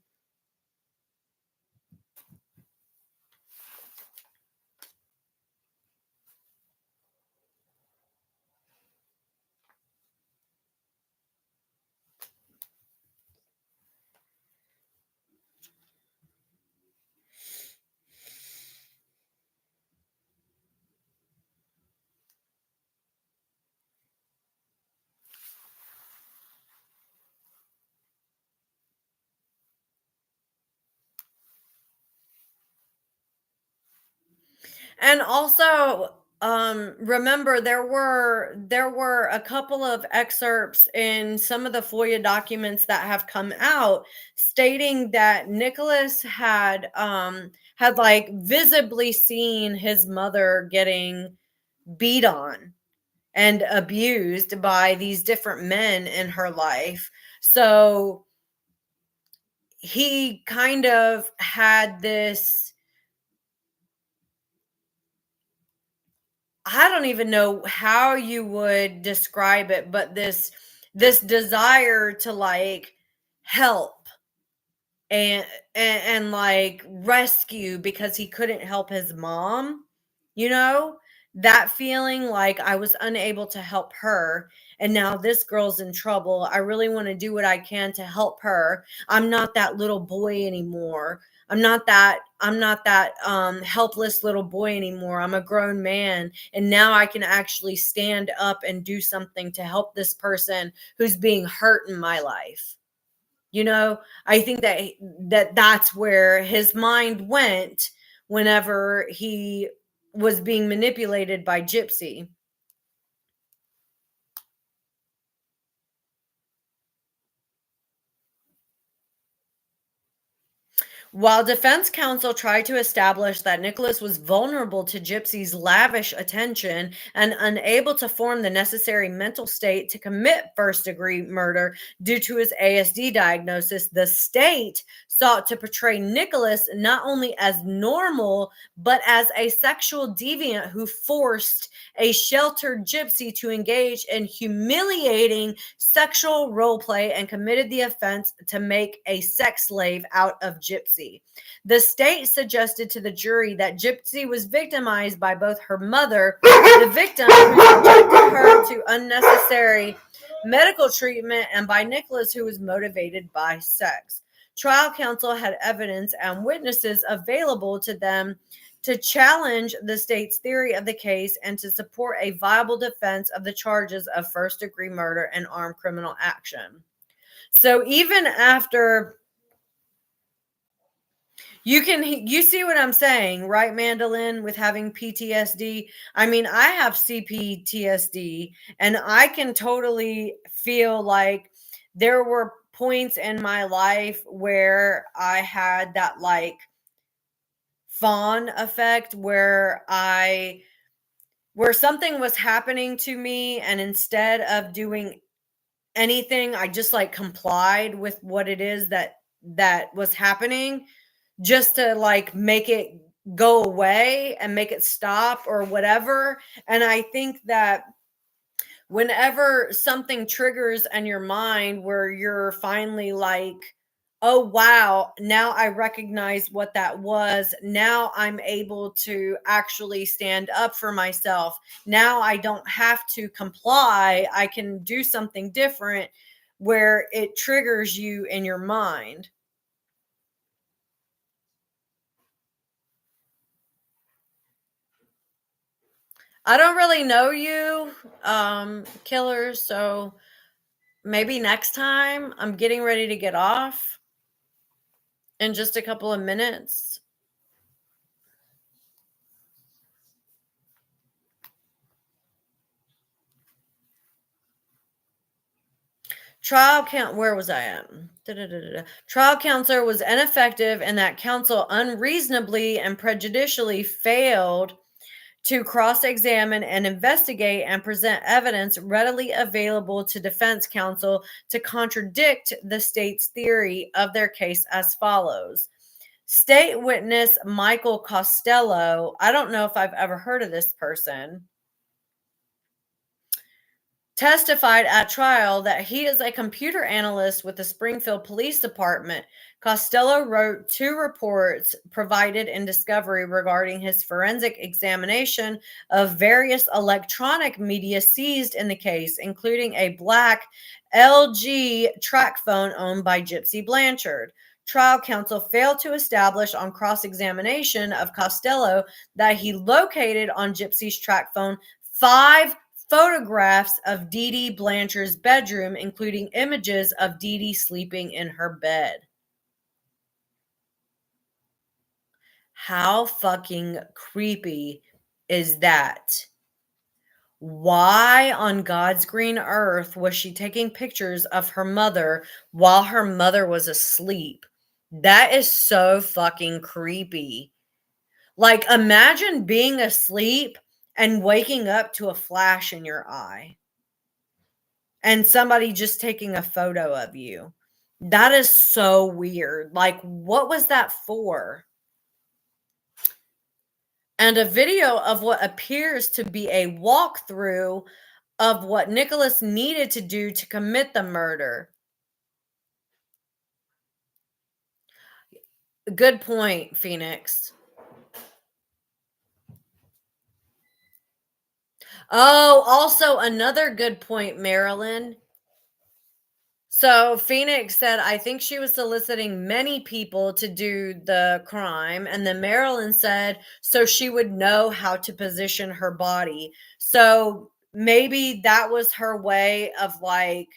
And also, remember, there were a couple of excerpts in some of the Foia documents that have come out stating that Nicholas had like visibly seen his mother getting beat on and abused by these different men in her life. So he kind of had this, I don't even know how you would describe it, but this desire to like help and like rescue because he couldn't help his mom, you know? That feeling like I was unable to help her, and now this girl's in trouble. I really want to do what I can to help her. I'm not that little boy anymore. I'm not that helpless little boy anymore. I'm a grown man, and now I can actually stand up and do something to help this person who's being hurt in my life. You know, I think that's where his mind went whenever he was being manipulated by Gypsy. While defense counsel tried to establish that Nicholas was vulnerable to Gypsy's lavish attention and unable to form the necessary mental state to commit first degree murder due to his ASD diagnosis, the state sought to portray Nicholas not only as normal, but as a sexual deviant who forced a sheltered Gypsy to engage in humiliating sexual role play and committed the offense to make a sex slave out of Gypsy. The state suggested to the jury that Gypsy was victimized by both her mother, the victim who subjected her to unnecessary medical treatment, and by Nicholas, who was motivated by sex. Trial counsel had evidence and witnesses available to them to challenge the state's theory of the case and to support a viable defense of the charges of first degree murder and armed criminal action. So even after you see what I'm saying, right, Mandolin, with having PTSD? I mean, I have CPTSD, and I can totally feel like there were points in my life where I had that like fawn effect where something was happening to me, and instead of doing anything, I just like complied with what it is that was happening, just to like make it go away and make it stop or whatever. And I think that whenever something triggers in your mind where you're finally like, oh wow, now I recognize what that was, now I'm able to actually stand up for myself, now I don't have to comply, I can do something different, where it triggers you in your mind. I don't really know you, killer, so maybe next time. I'm getting ready to get off in just a couple of minutes. Where was I at? Da-da-da-da-da. Trial counselor was ineffective and that counsel unreasonably and prejudicially failed to cross-examine and investigate and present evidence readily available to defense counsel to contradict the state's theory of their case as follows. State witness Michael Costello, I don't know if I've ever heard of this person, testified at trial that he is a computer analyst with the Springfield Police Department. Costello wrote 2 reports provided in discovery regarding his forensic examination of various electronic media seized in the case, including a black LG track phone owned by Gypsy Blanchard. Trial counsel failed to establish on cross-examination of Costello that he located on Gypsy's track phone 5 photographs of Dee Dee Blanchard's bedroom, including images of Dee Dee sleeping in her bed. How fucking creepy is that? Why on God's green earth was she taking pictures of her mother while her mother was asleep? That is so fucking creepy. Like, imagine being asleep and waking up to a flash in your eye and somebody just taking a photo of you. That is so weird. Like, what was that for? And a video of what appears to be a walkthrough of what Nicholas needed to do to commit the murder. Good point, Phoenix. Oh, also another good point, Marilyn. So Phoenix said, I think she was soliciting many people to do the crime. And then Marilyn said, so she would know how to position her body. So maybe that was her way of like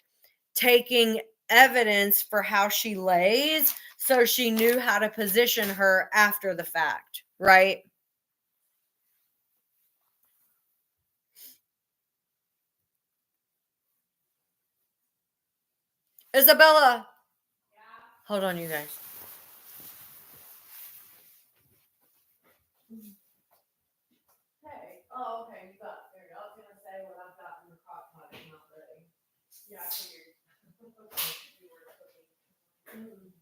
taking evidence for how she lays. So she knew how to position her after the fact, right? Isabella, hold on, you guys. Hey, oh, okay, you got there. I was gonna say what I've got in the crock pot is not ready. Yeah, I figured. You were cooking.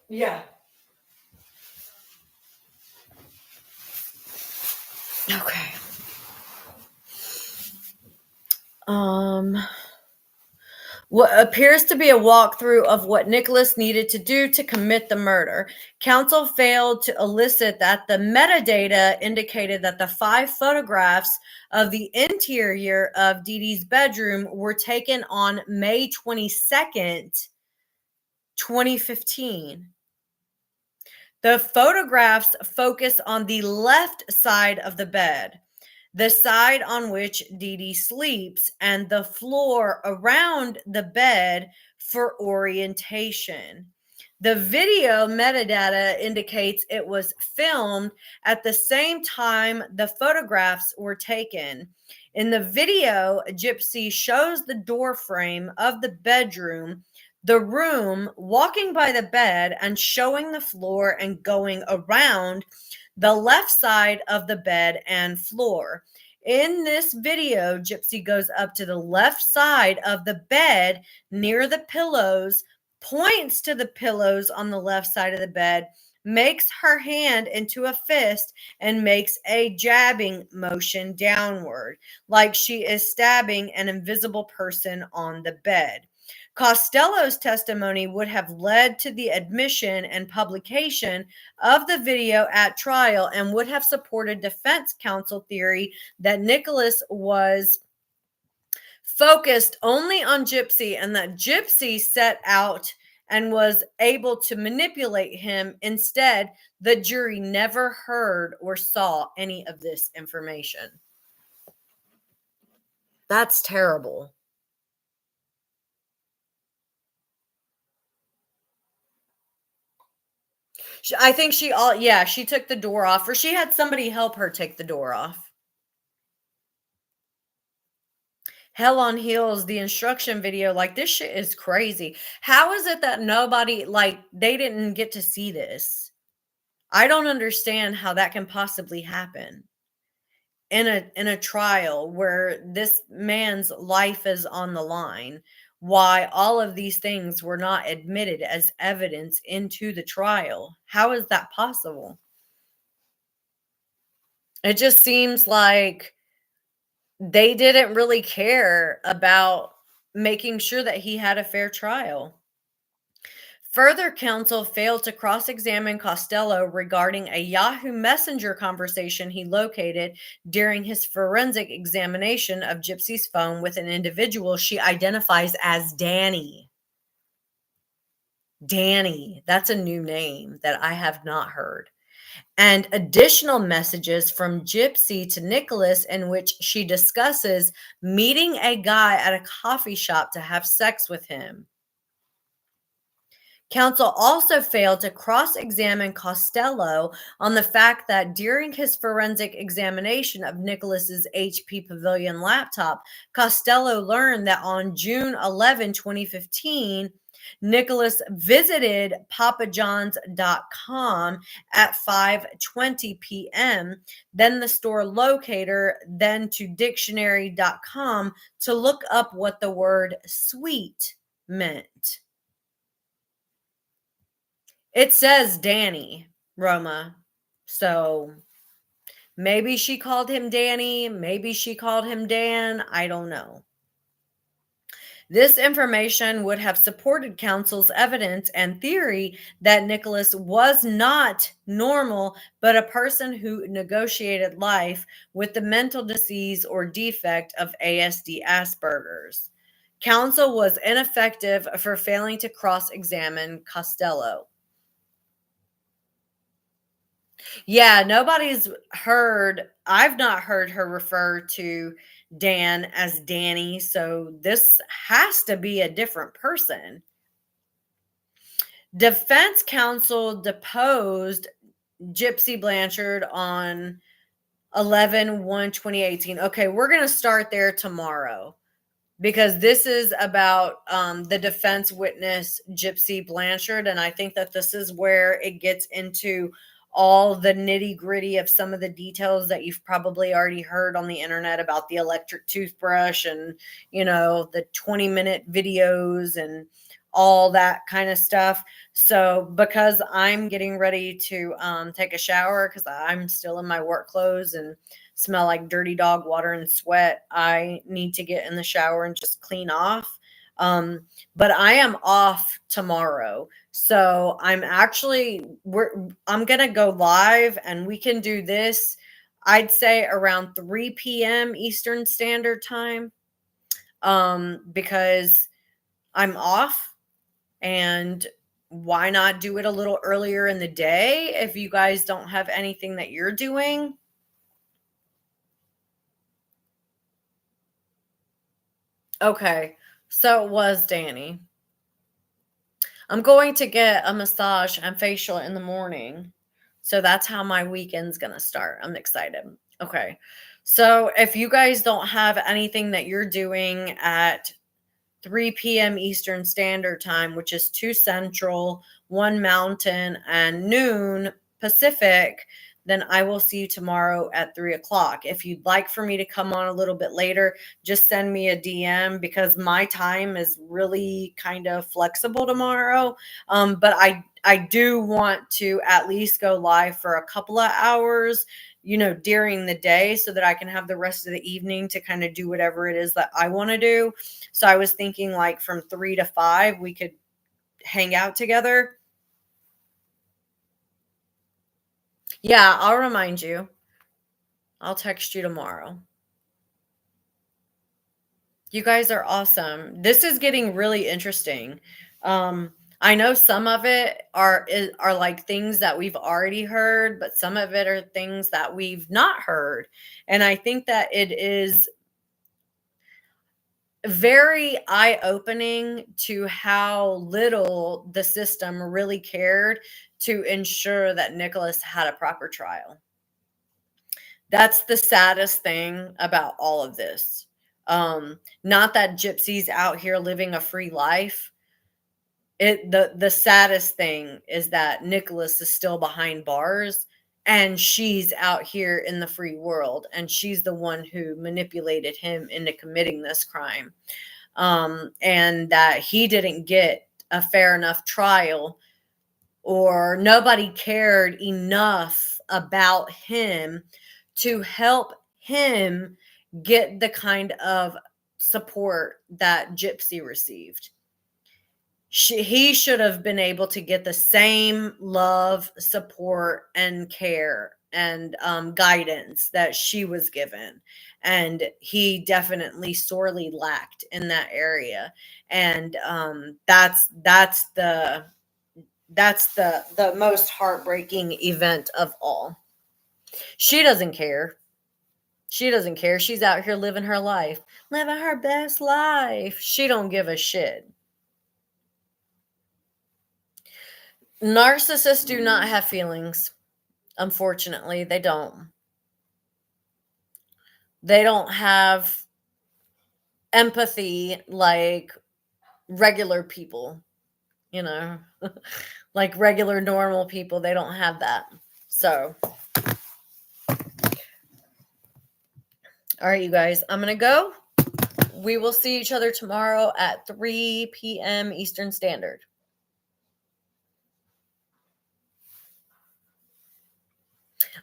Yeah. Okay. Um, what appears to be a walkthrough of what Nicholas needed to do to commit the murder. Counsel failed to elicit that the metadata indicated that the 5 photographs of the interior of Dee Dee's bedroom were taken on May 22nd, 2015. The photographs focus on the left side of the bed, the side on which Dee Dee sleeps, and the floor around the bed for orientation. The video metadata indicates it was filmed at the same time the photographs were taken. In the video, Gypsy shows the door frame of the bedroom, the room, walking by the bed and showing the floor and going around the left side of the bed and floor. In this video, Gypsy goes up to the left side of the bed near the pillows, points to the pillows on the left side of the bed, makes her hand into a fist, and makes a jabbing motion downward, like she is stabbing an invisible person on the bed. Costello's testimony would have led to the admission and publication of the video at trial and would have supported defense counsel theory that Nicholas was focused only on Gypsy and that Gypsy set out and was able to manipulate him. Instead, the jury never heard or saw any of this information. That's terrible. I think she took the door off, or she had somebody help her take the door off. Hell on Heels, the instruction video, like this shit is crazy. How is it that nobody, like, they didn't get to see this? I don't understand how that can possibly happen in a trial where this man's life is on the line. Why all of these things were not admitted as evidence into the trial? How is that possible? It just seems like they didn't really care about making sure that he had a fair trial. Further, counsel failed to cross examine Costello regarding a Yahoo Messenger conversation he located during his forensic examination of Gypsy's phone with an individual she identifies as Danny. Danny, that's a new name that I have not heard. And additional messages from Gypsy to Nicholas in which she discusses meeting a guy at a coffee shop to have sex with him. Counsel also failed to cross-examine Costello on the fact that during his forensic examination of Nicholas's HP Pavilion laptop, Costello learned that on June 11, 2015, Nicholas visited papajohns.com at 5:20 p.m., then the store locator, then to dictionary.com to look up what the word sweet meant. It says Danny, Roma. So maybe she called him Danny. Maybe she called him Dan. I don't know. This information would have supported counsel's evidence and theory that Nicholas was not normal, but a person who negotiated life with the mental disease or defect of ASD Asperger's. Counsel was ineffective for failing to cross examine Costello. Yeah, I've not heard her refer to Dan as Danny, so this has to be a different person. Defense counsel deposed Gypsy Blanchard on 11/1/2018. Okay, we're going to start there tomorrow because this is about the defense witness, Gypsy Blanchard. And I think that this is where it gets into all the nitty gritty of some of the details that you've probably already heard on the internet about the electric toothbrush and, the 20-minute videos and all that kind of stuff. So because I'm getting ready to take a shower because I'm still in my work clothes and smell like dirty dog water and sweat, I need to get in the shower and just clean off. But I am off tomorrow. So I'm going to go live and we can do this, I'd say around 3 p.m. Eastern Standard Time. Because I'm off, and why not do it a little earlier in the day if you guys don't have anything that you're doing? Okay, so it was Danny. I'm going to get a massage and facial in the morning. So that's how my weekend's going to start. I'm excited. Okay. So if you guys don't have anything that you're doing at 3 p.m. Eastern Standard Time, which is 2 Central, 1 Mountain, and noon Pacific, then I will see you tomorrow at 3 o'clock. If you'd like for me to come on a little bit later, just send me a DM because my time is really kind of flexible tomorrow. But I do want to at least go live for a couple of hours, during the day so that I can have the rest of the evening to kind of do whatever it is that I want to do. So I was thinking like from 3 to 5, we could hang out together. Yeah, I'll remind you. I'll text you tomorrow. You guys are awesome. This is getting really interesting. I know some of it are like things that we've already heard, but some of it are things that we've not heard. And I think that it is very eye-opening to how little the system really cared to ensure that Nicholas had a proper trial. That's the saddest thing about all of this. Not that Gypsy's out here living a free life. The saddest thing is that Nicholas is still behind bars and she's out here in the free world, and she's the one who manipulated him into committing this crime. And that he didn't get a fair enough trial, or nobody cared enough about him to help him get the kind of support that Gypsy received. He should have been able to get the same love, support, and care and guidance that she was given. And he definitely sorely lacked in that area. And that's the most heartbreaking event of all. She doesn't care. She doesn't care. She's out here living her life, living her best life. She don't give a shit. Narcissists do not have feelings. Unfortunately, they don't. They don't have empathy like regular people, like regular normal people. They don't have that. So, all right, you guys, I'm going to go. We will see each other tomorrow at 3 p.m. Eastern Standard.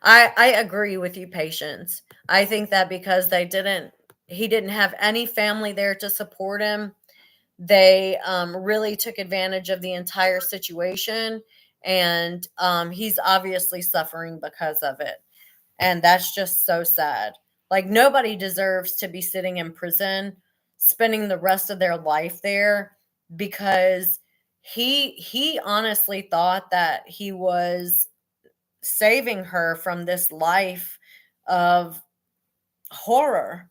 I agree with you, Patience. I think that because he didn't have any family there to support him, They really took advantage of the entire situation, and he's obviously suffering because of it. And that's just so sad. Like, nobody deserves to be sitting in prison, spending the rest of their life there, because he honestly thought that he was saving her from this life of horror.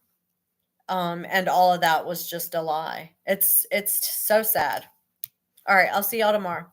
And all of that was just a lie. It's so sad. All right, I'll see y'all tomorrow.